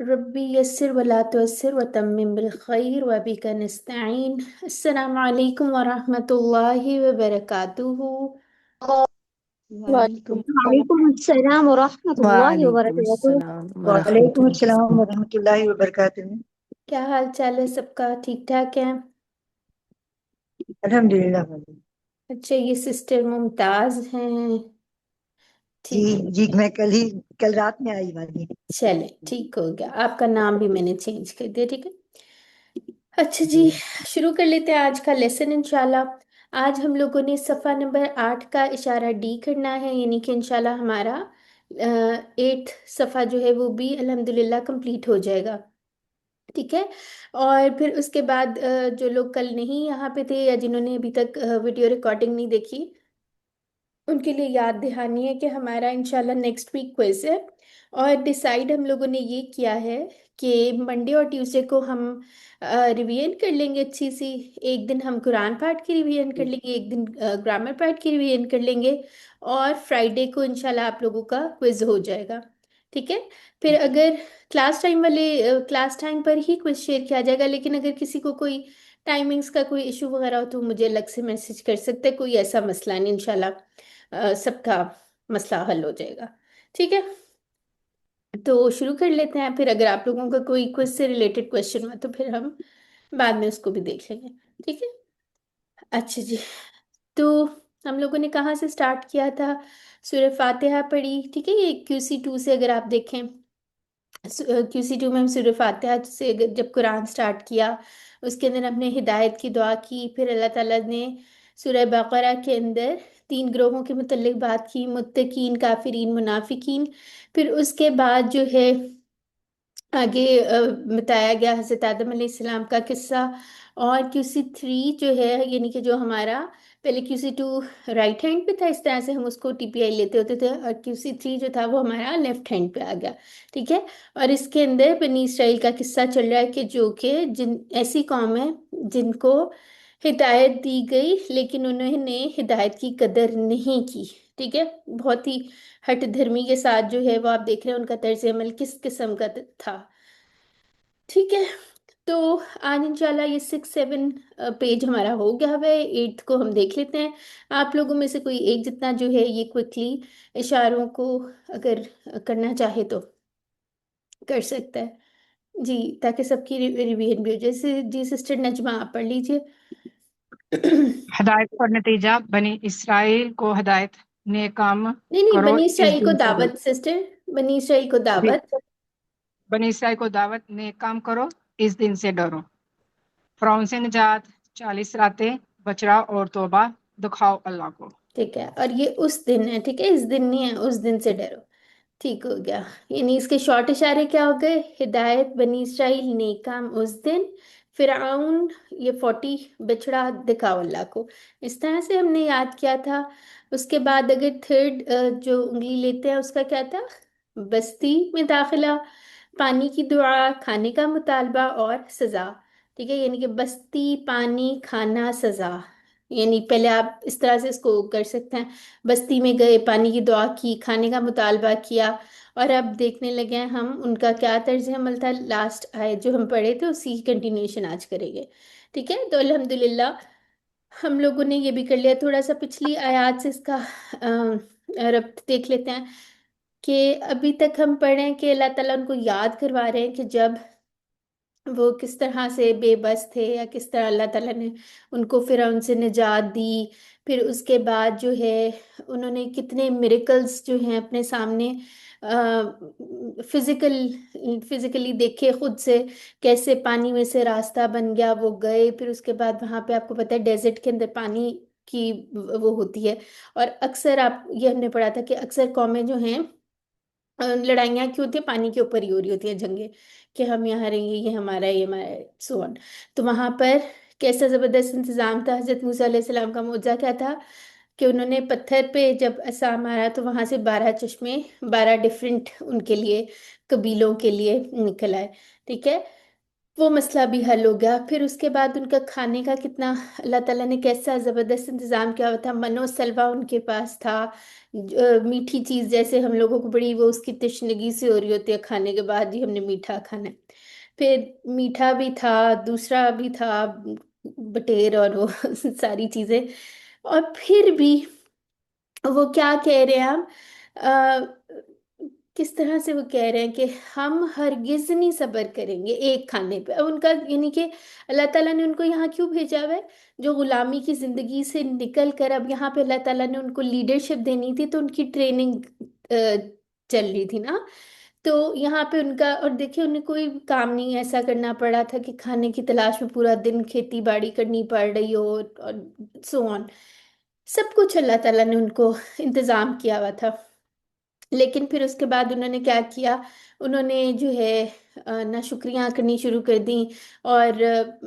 रब्बी यस्सिर वला तुअस्सिर वतम्मिम बिल खैर व बिका नस्तईन। अस्सलामु अलैकुम व रहमतुल्लाहि व बरकातुहू। वालेकुम सलाम। वालेकुम अस्सलाम वरहमतुल्लाहि वालेकुम वबरकातुहू। अस्सलाम वालेकुम वरहमतुल्लाह। अस्सलाम वरहमतुल्लाहि वबरकातुहू। क्या हाल चाल है सबका? ठीक ठाक है? अल्हम्दुलिल्लाह। अच्छा, ये सिस्टर मुमताज हैं? जी ठीक है। जी, मैं कल रात में आई वाली। चले, ठीक हो गया। आपका नाम भी मैंने चेंज कर दिया। ठीक है। अच्छा जी, जी शुरू कर लेते हैं आज का लेसन इंशाल्लाह। आज हम लोगों ने सफ़ा नंबर 8 का इशारा डी करना है, यानी कि इंशाल्लाह हमारा 8 सफ़ा जो है वो भी अल्हम्दुलिल्लाह कंप्लीट हो जाएगा। ठीक है। और फिर उसके बाद जो लोग कल नहीं यहाँ पे थे या जिन्होंने अभी तक वीडियो रिकॉर्डिंग नहीं देखी, उनके लिए याद दहानी है कि हमारा इंशाल्लाह नेक्स्ट वीक क्विज है। और डिसाइड हम लोगों ने ये किया है कि मंडे और ट्यूसडे को हम रिवीजन कर लेंगे अच्छी सी। एक दिन हम कुरान पाठ की रिवीजन कर लेंगे, एक दिन ग्रामर पाठ की रिवीजन कर लेंगे, और फ्राइडे को इंशाल्लाह आप लोगों का क्विज हो जाएगा। ठीक है। फिर अगर क्लास टाइम पर ही क्विज शेयर किया जाएगा, लेकिन अगर किसी को कोई टाइमिंग्स का कोई इशू वगैरह हो तो मुझे अलग से मैसेज कर सकते हैं। कोई ऐसा मसला नहीं, इंशाल्लाह सबका मसला हल हो जाएगा। ठीक है। तो शुरू कर लेते हैं। फिर अगर आप लोगों का कोई क्विज से रिलेटेड क्वेश्चन हुआ तो फिर हम बाद में उसको भी देख लेंगे। ठीक है। अच्छा जी, तो हम लोगों ने कहाँ से स्टार्ट किया था? सूरह फातिहा पढ़ी। ठीक है। ये QC2 से अगर आप देखें, QC2 में हम सूरह फातिहा से जब कुरान स्टार्ट किया, उसके अंदर हमने हिदायत की दुआ की। फिर अल्लाह ताला ने सूरह बकरा के अंदर 3 ग्रोहों के मुतल्लिक बात की, मुत्तकीन, काफिरीन, मुनाफिकीन। फिर उसके बाद जो है आगे बताया गया हजरत आदम अलैहिस्सलाम का किस्सा। और QC3 जो है, यानी कि जो हमारा पहले QC2 राइट हैंड पे था, इस तरह से हम उसको TPI लेते होते थे, और QC3 जो था वो हमारा लेफ्ट हैंड पे आ गया। ठीक है। और इसके अंदर बनी इसराइल का किस्सा चल रहा है कि जो कि जिन ऐसी कौम है जिनको हिदायत दी गई लेकिन उन्होंने हिदायत की कदर नहीं की। ठीक है। बहुत ही हठ धर्मी के साथ जो है वो आप देख रहे हैं उनका तर्ज अमल किस किस्म का था। ठीक है। तो आज इंशाल्लाह ये 6-7 पेज हमारा हो गया हुआ है। 8th को हम देख लेते हैं। आप लोगों में से कोई एक जितना जो है ये क्विकली इशारों को अगर करना चाहे तो कर सकता है जी, ताकि सबकी रिवीजन भी हो जाए। जैसे जी सिस्टर नजमा आप पढ़ लीजिए। हदायत और नतीजा बनी इसराइल को हदायत ने काम नहीं नहीं, करो बनी इस इसराइल को दिन से डरो। दावत सिस्टर, बनी इसराइल को जी, दावत। बनी इसराइल को दावत ने काम करो इस दिन से डरो। फ़िरौन से निजात, 40 रातें, बचड़ा और तौबा दिखाओ अल्लाह को। ठीक है। और ये उस दिन है, ठीक है, इस दिन नहीं है, उस दिन से डरो। ठीक हो गया। यानी इसके शॉर्ट इशारे क्या हो गए? हिदायत, बनी इसराइल, नेक काम उस दिन, फिरआउन, ये 40, बिछड़ा, दिखाओ अल्लाह को। इस तरह से हमने याद किया था। उसके बाद अगर थर्ड जो उंगली लेते हैं उसका क्या था? बस्ती में दाखिला, पानी की दुआ, खाने का मुतालबा और सजा। ठीक है। यानी कि बस्ती, पानी, खाना, सजा। यानी पहले आप इस तरह से इसको कर सकते हैं। बस्ती में गए, पानी की दुआ की, खाने का मुतालबा किया, और अब देखने लगे हैं हम उनका क्या तर्ज अमल था। लास्ट आयत जो हम पढ़े थे उसी की कंटिन्यूएशन आज करेंगे। ठीक है। तो अल्हम्दुलिल्लाह हम लोगों ने ये भी कर लिया। थोड़ा सा पिछली आयत से इसका रब्त देख लेते हैं कि अभी तक हम पढ़े हैं कि अल्लाह ताला उनको याद करवा रहे हैं कि जब वो किस तरह से बेबस थे, या किस तरह अल्लाह ताला ने उनको फिर उनसे निजात दी। फिर उसके बाद जो है उन्होंने कितने मिरेकल्स जो हैं अपने सामने फिजिकली देखे खुद से, कैसे पानी में से रास्ता बन गया, वो गए। फिर उसके बाद वहां पे आपको पता है डेजर्ट के अंदर पानी की वो होती है। और अक्सर आप ये हमने पढ़ा था कि अक्सर कौमें जो हैं लड़ाइयाँ क्यों होती है? पानी के ऊपर ही हो रही होती है जंगे, कि हम यहाँ रहेंगे, ये हमारा है, ये हमारा है, सो ऑन। तो वहां पर कैसा जबरदस्त इंतजाम था। हजरत मूसा अलैहिस्सलाम का मौजज़ा क्या था कि उन्होंने पत्थर पे जब असा मारा तो वहां से 12 चश्मे, 12 डिफरेंट उनके लिए, कबीलों के लिए निकल आए। ठीक है, वो मसला भी हल हो गया। फिर उसके बाद उनका खाने का कितना, अल्लाह ताला ने कैसा ज़बरदस्त इंतज़ाम किया हुआ था। मनो सलवा उनके पास था। मीठी चीज़ जैसे हम लोगों को बड़ी वो उसकी तशनगी सी हो रही होती है खाने के बाद, जी हमने मीठा खाना है। फिर मीठा भी था, दूसरा भी था बटेर और वो सारी चीज़ें। और फिर भी वो क्या कह रहे हैं हम, किस तरह से वो कह रहे हैं कि हम हरगिज नहीं सब्र करेंगे एक खाने पे। अब उनका यानी कि अल्लाह ताला ने उनको यहाँ क्यों भेजा हुआ है, जो गुलामी की जिंदगी से निकल कर अब यहाँ पे अल्लाह ताला ने उनको लीडरशिप देनी थी, तो उनकी ट्रेनिंग चल रही थी ना। तो यहाँ पे उनका, और देखिए उन्हें कोई काम नहीं ऐसा करना पड़ा था कि खाने की तलाश में पूरा दिन खेती बाड़ी करनी पड़ रही हो, और सो ऑन। सब कुछ अल्लाह ताला ने उनको इंतजाम किया हुआ था। लेकिन फिर उसके बाद उन्होंने क्या किया, उन्होंने जो है नाशुक्रियाँ करनी शुरू कर दी। और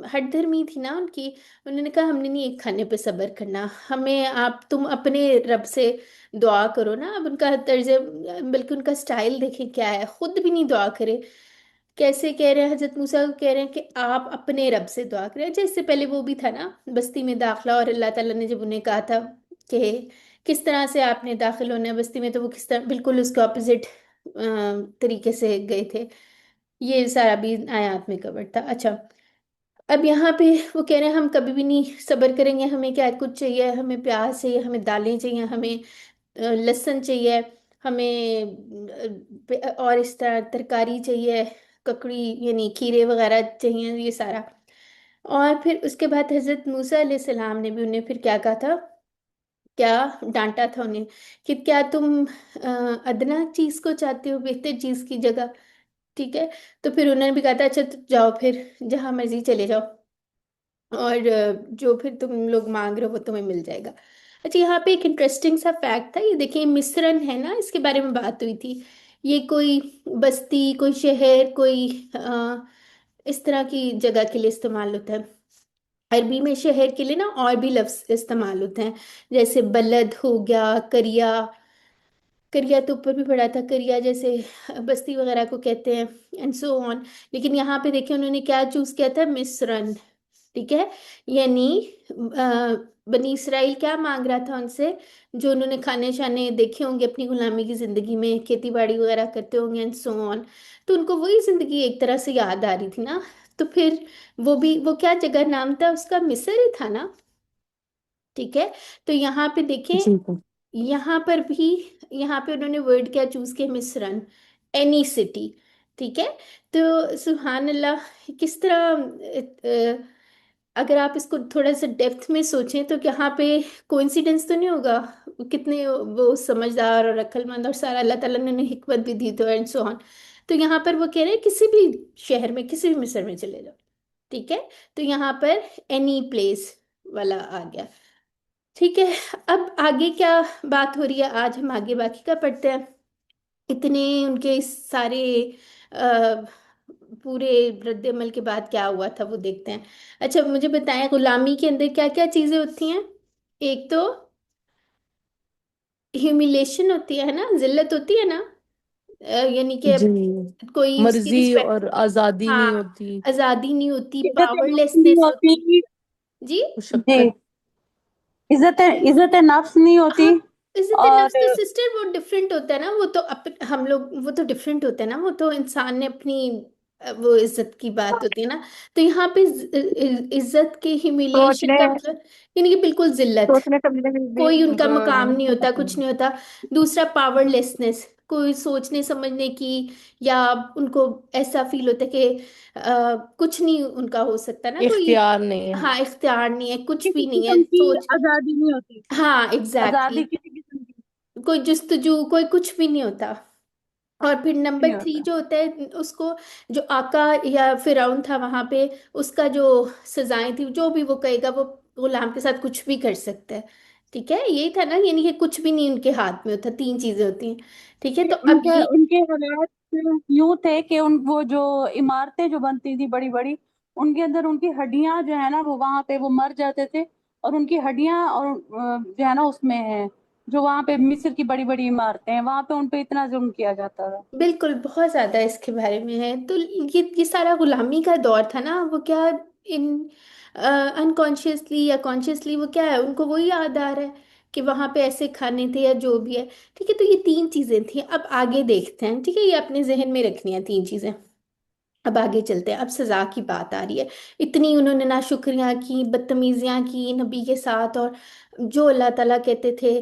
हठधर्मी थी ना उनकी, उन्होंने कहा हमने नहीं एक खाने पे सब्र करना, हमें आप तुम अपने रब से दुआ करो ना। अब उनका तर्ज, बल्कि उनका स्टाइल देखें क्या है, खुद भी नहीं दुआ करे। कैसे कह रहे हैं, हजरत मूसा को कह रहे हैं कि आप अपने रब से दुआ करें। अच्छा, इससे पहले वो भी था ना बस्ती में दाखला, और अल्लाह ताला ने जब उन्हें कहा था कि किस तरह से आपने दाखिल होना है बस्ती में, तो वो किस तरह बिल्कुल उसके ऑपोजिट तरीके से गए थे। ये सारा भी आयात में कवर था। अच्छा, अब यहाँ पे वो कह रहे हैं हम कभी भी नहीं सब्र करेंगे, हमें क्या कुछ चाहिए, हमें प्याज चाहिए, हमें दालें चाहिए, हमें लहसुन चाहिए, हमें और इस तरह तरकारी चाहिए, ककड़ी यानी खीरे वगैरह चाहिए, ये सारा। और फिर उसके बाद हजरत मूसा अलैहि सलाम ने भी उन्हें फिर क्या कहा था, क्या डांटा था उन्हें कि क्या तुम अदना चीज को चाहते हो बेहतर चीज की जगह। ठीक है, तो फिर उन्होंने भी कहा था अच्छा तो जाओ फिर जहां मर्जी चले जाओ, और जो फिर तुम लोग मांग रहे हो वो तुम्हें मिल जाएगा। अच्छा, यहाँ पे एक इंटरेस्टिंग सा फैक्ट था, ये देखिए मिस्रन है ना, इसके बारे में बात हुई थी। ये कोई बस्ती, कोई शहर, कोई इस तरह की जगह के लिए इस्तेमाल होता है। अरबी में शहर के लिए ना और भी लफ्ज इस्तेमाल होते हैं, जैसे बलद हो गया, करिया। करिया तो ऊपर भी पड़ा था, करिया जैसे बस्ती वगैरह को कहते हैं, एंड सो ऑन। लेकिन यहाँ पे देखिए उन्होंने क्या चूज किया था, मिस्रन। ठीक है, यानी बनी इसराइल क्या मांग रहा था उनसे, जो उन्होंने खाने शाने देखे होंगे अपनी गुलामी की जिंदगी में, खेती बाड़ी वगैरह करते होंगे एंड सो ऑन, तो उनको वही जिंदगी एक तरह से याद आ रही थी ना। तो फिर वो भी, वो क्या जगह नाम था उसका, मिस्र ही था ना। ठीक है, तो यहाँ पे देखें, जी। यहाँ पर भी, यहाँ पे उन्होंने वर्ड क्या चूज किया, मिस्रन, एनी सिटी। ठीक है, तो सुभान अल्लाह, किस तरह अगर आप इसको थोड़ा सा डेप्थ में सोचें तो यहाँ पे कोइंसिडेंस तो नहीं होगा, कितने वो समझदार और अक्लमंद, और सारा अल्लाह ताला ने उन्हें हिकमत भी दी, तो एंड सो ऑन। तो यहाँ पर वो कह रहे हैं किसी भी शहर में, किसी भी मिस्र में चले जाओ। ठीक है, तो यहाँ पर एनी प्लेस वाला आ गया। ठीक है, अब आगे क्या बात हो रही है, आज हम आगे बाकी का पढ़ते हैं। इतने उनके इस सारे अ, पूरे रद्द अमल के बाद क्या हुआ था वो देखते हैं। अच्छा, मुझे बताएं गुलामी के अंदर क्या क्या चीजें होती हैं। एक तो ह्यूमिलेशन होती है ना, जिल्लत होती है ना, यानी कि जी, कोई उसकी मर्जी रिस्पेक्ट, और आजादी नहीं हाँ, होती। आजादी नहीं होती, इज्जत नफ्स नहीं पावरलेसनेस होती। होती। जी, जी, मुशक्कत। इज्जत नफ्स नहीं होती। हाँ, इज्जत और नफ्स तो सिस्टर वो डिफरेंट होता है ना, वो तो हम लोग वो तो डिफरेंट होता है ना, वो तो इंसान ने अपनी वो इज्जत की बात होती है ना। तो यहाँ पे इज्जत के ह्यूमिलिएशन सोचने का मतलब यानी कि बिल्कुल जिल्लत, सोचने समझने में भी कोई उनका मकाम नहीं होता, होता है। कुछ नहीं होता। दूसरा पावरलेसनेस, कोई सोचने समझने की, या उनको ऐसा फील होता है कि कुछ नहीं उनका हो सकता ना कोई। इख्तियार नहीं है। हाँ, इख्तियार नहीं है, कुछ भी किसी नहीं है किस्म की सोच। आजादी नहीं होती। हाँ, एग्जैक्टली आजादी exactly। किसी किस्म की कोई जुस्तजू, कोई कुछ भी नहीं होता। और फिर नहीं नंबर 3 होता। जो होता है उसको, जो आका या फिरौन था वहां पे, उसका जो सजाएं थी, जो भी वो कहेगा वो गुलाम के साथ कुछ भी कर सकता है। ठीक है, यही था ना, यानी कि कुछ भी नहीं उनके हाथ में होता, 3 चीजें होती हैं। ठीक है, तो अब उनके ये, उनके हालात यूं थे कि उन वो जो इमारतें जो बनती थी बड़ी बड़ी, उनके अंदर उनकी हड्डियां जो है ना वो वहां पे वो मर जाते थे, और उनकी हड्डियां और जो है ना उसमें है, जो वहां पे मिस्र की बड़ी बड़ी इमारतें हैं वहां पे उन पे इतना जुल्म किया जाता था। बिल्कुल, बहुत ज्यादा इसके बारे में है। तो ये सारा गुलामी का दौर था ना, वो क्या इन अनकॉन्शियसली या कॉन्शियसली वो क्या है, उनको वही याद आ रहा है कि वहां पे ऐसे खाने थे या जो भी है। ठीक है, तो ये तीन चीजें थी। अब आगे देखते हैं, ठीक है, ये अपने जहन में रखनी है तीन चीजें। अब आगे चलते हैं, अब सजा की बात आ रही है। इतनी उन्होंने नाशुक्रियां की, बदतमीजियां की नबी के साथ, और जो अल्लाह ताला कहते थे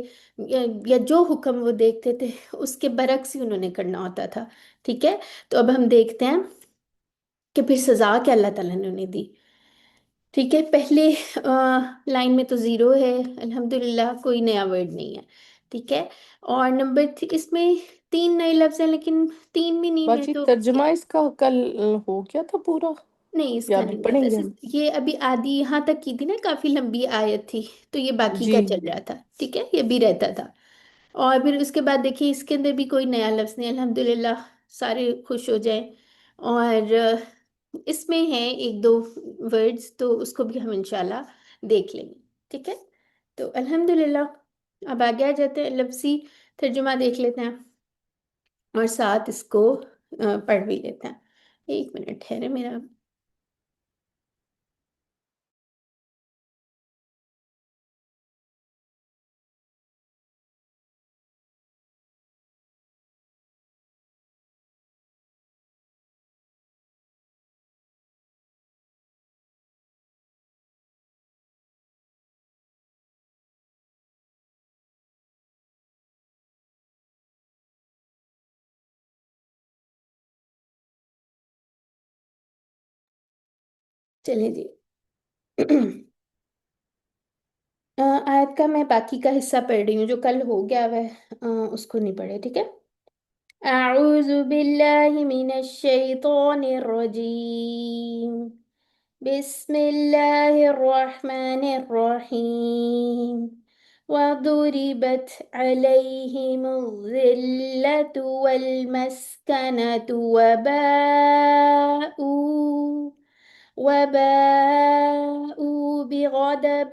या जो हुक्म वो देखते थे उसके बरक्स ही उन्होंने करना होता था। ठीक है, तो अब हम देखते हैं कि फिर सजा क्या अल्लाह ताला ने उन्हें दी। ठीक है, पहले लाइन में तो जीरो है, अल्हम्दुलिल्लाह कोई नया वर्ड नहीं है। ठीक है, और नंबर इसमें तीन नए लफ्ज हैं, लेकिन तीन भी नहीं है बाजी तो तर्जुमा इसका कल हो गया था पूरा, नहीं, या इसका अभी नहीं हुआ था। पढ़ेंगे हम? ये अभी आधी यहाँ तक की थी ना, काफी लंबी आयत थी, तो ये बाकी जी। का चल रहा था। ठीक है, ये भी रहता था। और फिर उसके बाद देखिए, इसके अंदर भी कोई नया लफ्ज नहीं, अल्हम्दुलिल्लाह सारे खुश हो जाएं। और इसमें है एक दो वर्ड्स, तो उसको भी हम इंशाल्लाह देख लेंगे। ठीक है, तो अल्हम्दुलिल्लाह अब आगे आ जाते हैं, लफ्जी तर्जुमा देख लेते हैं और साथ इसको पढ़ भी लेते हैं। एक मिनट है मेरा। चलिए जी। आयत का मैं बाकी का हिस्सा पढ़ रही हूँ, जो कल हो गया वह उसको नहीं पढ़े। ठीक है, अऊज़ु बिल्लाहि मिनश शैतानिर रजीम, बिस्मिल्लाहिर रहमानिर रहीम, वदुरिबत अलैहिमुज़िल्लतु वल मस्कनतु वबाऊ बिगज़ब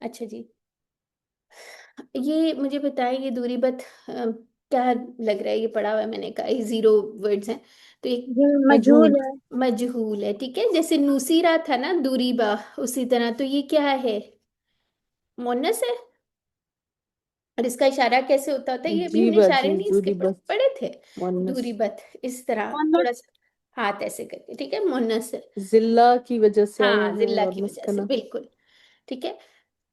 अच्छा जी, ये मुझे बताएं, ये दूरी बत क्या लग रहा है? ये पढ़ा हुआ है मैंने, कहा ये जीरो वर्ड्स हैं, तो एक ये मजहूल। मजहूल है। मजहूल है। ठीक है, जैसे नुसीरा था ना दूरी बा, उसी तरह तो ये क्या है? मोनस है। और इसका इशारा कैसे होता होता है? ये भी जी हमने इशारे बाजी नहीं इसके दूरी बस पढ़े थे। मुअन्नस। दूरी बत इस तरह थोड़ा मोहम्मद। सा हाथ ऐसे करके, ठीक है, मोनस है। जिल्ला की वजह से आया हाँ, है जिल्ला और की वजह से, मस्कना। बिल्कुल। ठीक है।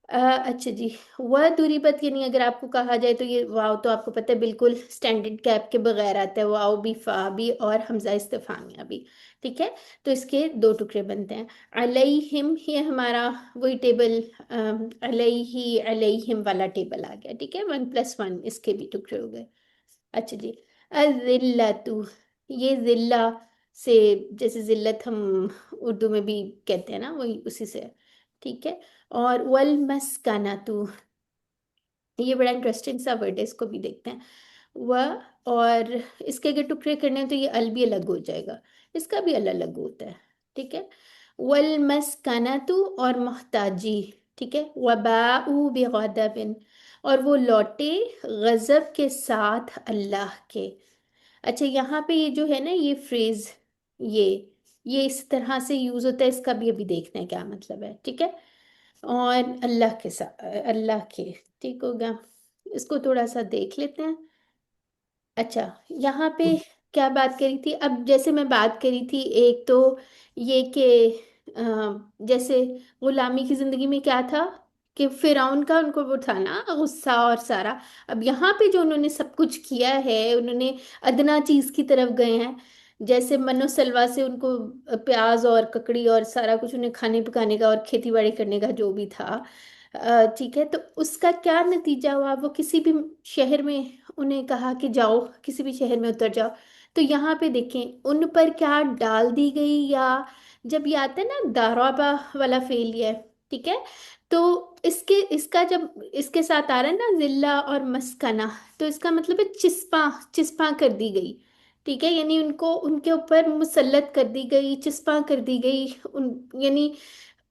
अच्छा जी, वह दूरी बत यानी अगर आपको कहा जाए तो ये वाव तो आपको पता है बिल्कुल स्टैंडर्ड कैप के बगैर आता है, वाव भी, फा भी और हमजा इस्तिफामिया भी। ठीक है, तो इसके दो टुकड़े बनते हैं। अलैहिम, ये हमारा वही टेबल, अलैहि अलैहिम वाला टेबल आ गया। ठीक है, 1+1 इसके भी टुकड़े हो गए। अच्छा जी, अजिल्लतु, ये जिल्ला से, जैसे जिल्लत हम उर्दू में भी कहते हैं ना, वही उसी से है। ठीक है, और वल मस्कानातु, ये बड़ा इंटरेस्टिंग सा वर्ड है, इसको भी देखते हैं। वह, और इसके अगर टुकड़े करने हैं तो ये अल भी अलग हो जाएगा, इसका भी अलग अलग होता है। ठीक है, वल मस्कानातु और मोहताजी। ठीक है, वबाऊ बिगदबिन, और वो लौटे गजब के साथ अल्लाह के। अच्छा, यहाँ पे ये जो है ना ये फ्रेज, ये ये इस तरह से यूज होता है, इसका भी अभी देखते हैं क्या मतलब है। ठीक है, और अल्लाह के साथ, अल्लाह के, ठीक होगा, इसको थोड़ा सा देख लेते हैं। अच्छा, यहाँ पे क्या बात करी थी? अब जैसे मैं बात करी थी, एक तो ये कि जैसे गुलामी की जिंदगी में क्या था, कि फिरौन का उनको वो था ना गुस्सा और सारा। अब यहाँ पे जो उन्होंने सब कुछ किया है, उन्होंने अदना चीज की तरफ गए हैं। जैसे मनो सलवा से उनको प्याज और ककड़ी और सारा कुछ उन्हें खाने पकाने का और खेती बाड़ी करने का जो भी था। ठीक है, तो उसका क्या नतीजा हुआ, वो किसी भी शहर में उन्हें कहा कि जाओ किसी भी शहर में उतर जाओ। तो यहाँ पे देखें उन पर क्या डाल दी गई, या जब ये आता है ना दारोबा वाला फेलियर, ठीक है, तो इसके इसका जब इसके साथ आ रहा है ना जिल्ला और मस्कना, तो इसका मतलब है चिस्पा, चिस्पा कर दी गई। ठीक है, यानी उनको उनके ऊपर मुसल्लत कर दी गई, चिस्पा कर दी गई उन, यानी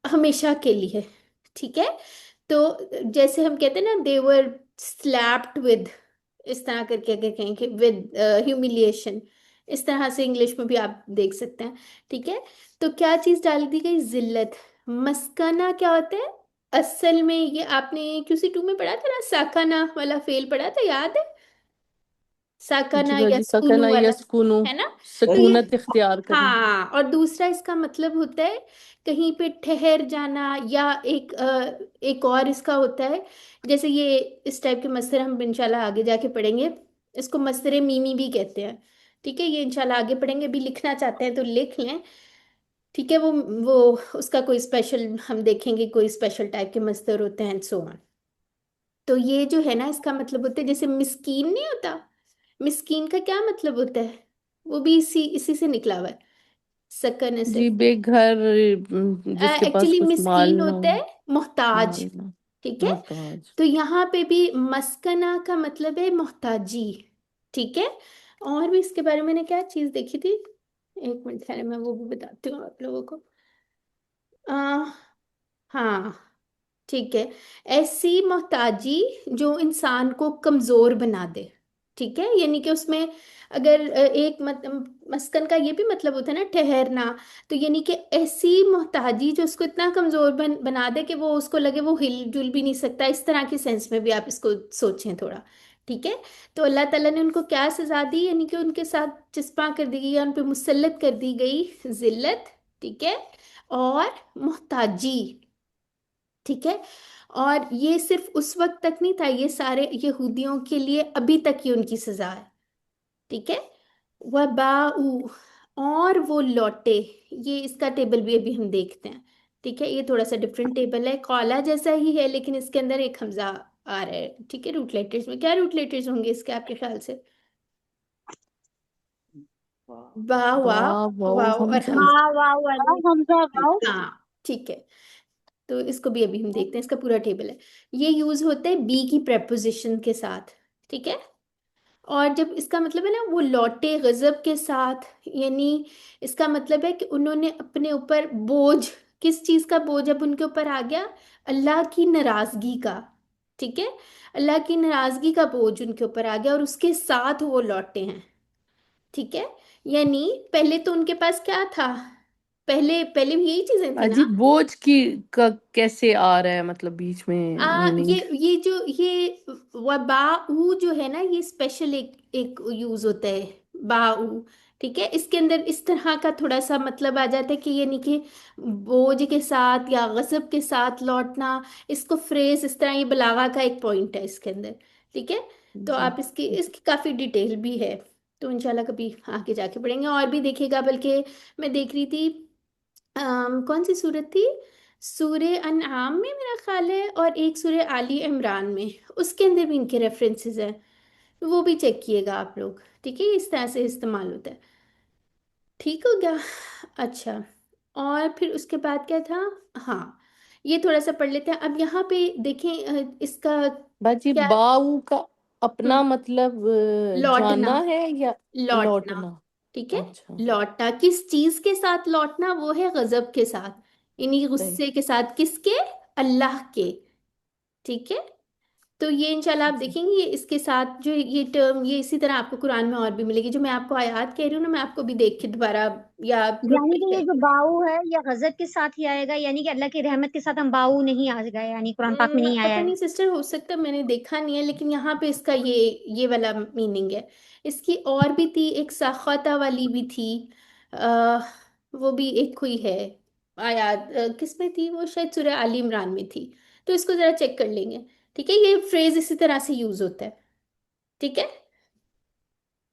हमेशा के लिए। ठीक है, तो जैसे हम कहते हैं ना देवर स्लैप्ड विद, इस तरह करके अगर कहें कि विद ह्यूमिलिएशन, इस तरह से इंग्लिश में भी आप देख सकते हैं। ठीक है, तो क्या चीज डाल दी गई, जिल्लत। मस्काना क्या होता है असल में, ये आपने QC 2 में पढ़ा था ना, साकाना वाला फेल पढ़ा था, याद है, जी साकाना या बाजी, सुकूनू सकना या वाला, सुकूनो, है ना। तो ये, सकूनत इख्तियार करना। हाँ, और दूसरा इसका मतलब होता है कहीं पे ठहर जाना, या एक और इसका होता है, जैसे ये इस टाइप के मसरे हम इंशाल्लाह आगे जाके पढ़ेंगे, इसको मसरे मीमी भी कहते हैं। ठीक है, ये इंशाल्लाह आगे पढ़ेंगे, भी लिखना चाहते हैं तो लिख लें। ठीक है, वो उसका कोई स्पेशल हम देखेंगे, कोई स्पेशल टाइप के मसदर होते हैं, सो ऑन। तो ये जो है ना इसका मतलब होता है, जैसे मिस्कीन नहीं होता, मिस्कीन का क्या मतलब होता है, वो भी इसी इसी से निकला हुआ है, सकन से। जी, बेघर, जिसके पास एक्चुअली कुछ माल मिस्कीन ना होता हो। है मोहताज। माल ना, ठीक है, मोहताज। तो यहाँ पे भी मस्कना का मतलब है मोहताजी। ठीक है, और भी इसके बारे में मैंने क्या चीज देखी थी, एक मिनट ठहरे मैं वो भी बताती हूँ आप लोगों को। आ, हाँ, ठीक है, ऐसी मोहताजी जो इंसान को कमजोर बना दे। ठीक है, यानी कि उसमें अगर मस्कन का ये भी मतलब होता है ना ठहरना, तो यानी कि ऐसी मोहताजी जो उसको इतना कमजोर बना दे कि वो उसको लगे वो हिल जुल भी नहीं सकता, इस तरह के सेंस में भी आप इसको सोचें थोड़ा। ठीक है, तो अल्लाह ताला ने उनको क्या सजा दी, यानी कि उनके साथ चिस्पा कर दी गई या उन पे मुसल्लत कर दी गई जिल्लत। ठीक है, और मोहताजी। ठीक है, और ये सिर्फ उस वक्त तक नहीं था, ये सारे यहूदियों के लिए अभी तक ये उनकी सजा है। ठीक है, वबाऊ, और वो लौटे। ये इसका टेबल भी अभी हम देखते हैं। ठीक है, ये थोड़ा सा डिफरेंट टेबल है, कॉला जैसा ही है, लेकिन इसके अंदर एक हमजा आ रहा है। ठीक है, रूट लेटर्स में क्या रूट लेटर्स होंगे इसके आपके ख्याल से, वाह बा, वाह, वाओ, वाह और हमजा। हम, वाह वाह हाँ, वाली। हमजा वाव। हाँ ठीक है, तो इसको भी अभी हम देखते हैं, इसका पूरा टेबल है। ये यूज होता है बी की प्रेपोजिशन के साथ। ठीक है, और जब इसका मतलब है ना वो लौटे गजब के साथ, यानी इसका मतलब है कि उन्होंने अपने ऊपर बोझ, किस चीज का बोझ अब उनके ऊपर आ गया, अल्लाह की नाराजगी का। ठीक है, अल्लाह की नाराजगी का बोझ उनके ऊपर आ गया और उसके साथ वो लौटे हैं। ठीक है, यानी पहले तो उनके पास क्या था, पहले पहले भी यही चीजें थी ना। अजी, बोझ की का कैसे आ रहा है, मतलब बीच में मीनिंग। ये जो ये वबाऊ जो है ना, ये स्पेशल एक यूज होता है, बाऊ। ठीक है, इसके अंदर इस तरह का थोड़ा सा मतलब आ जाता है कि यानी कि बोझ के साथ या गजब के साथ लौटना। इसको फ्रेज इस तरह, ये बलागा का एक पॉइंट है इसके अंदर। ठीक है, तो जी। आप इसकी इसकी काफी डिटेल भी है, तो इंशाल्लाह कभी आगे जाके पढ़ेंगे और भी देखिएगा। बल्कि मैं देख रही थी कौन सी सूरत थी, सूर्य अनआम में मेरा ख्याल है, और एक सूर्य आली इमरान में, उसके अंदर भी इनके रेफरेंसेस हैं, वो भी चेक किएगा आप लोग। ठीक है, इस तरह से इस्तेमाल होता है। ठीक हो गया, अच्छा, और फिर उसके बाद क्या था, हाँ, ये थोड़ा सा पढ़ लेते हैं। अब यहाँ पे देखें इसका बाजी, क्या, बाऊ का अपना हम्म, मतलब लौटना, जाना है या लौटना। लौटना। ठीक है, अच्छा। लौटना किस चीज के साथ लौटना, वो है गजब के साथ, यानी सही। गुस्से के साथ, किसके, अल्लाह के। ठीक है, तो ये इंशाल्लाह आप जी। देखेंगे, ये इसके साथ जो ये टर्म, ये इसी तरह आपको कुरान में और भी मिलेगी, जो मैं आपको आयत कह रही हूँ ना, मैं आपको भी देख के दोबारा या यानी कि ये प्रोटेक्ट, जो बाऊ है ये गजब के साथ ही आएगा, यानी कि अल्लाह की रहमत के साथ हम बाऊ नहीं आ गए, यानी कुरान पाक में नहीं आया पता है। नहीं सिस्टर, हो सकता है मैंने देखा नहीं है, लेकिन यहाँ पे इसका ये वाला मीनिंग है। इसकी और भी थी, एक साखता वाली भी थी, आ, वो भी एक हुई है आयात, किस में थी वो, शायद सूरह आली इमरान में थी। तो इसको जरा चेक कर लेंगे। ठीक है, ये फ्रेज इसी तरह से यूज होता है। ठीक है।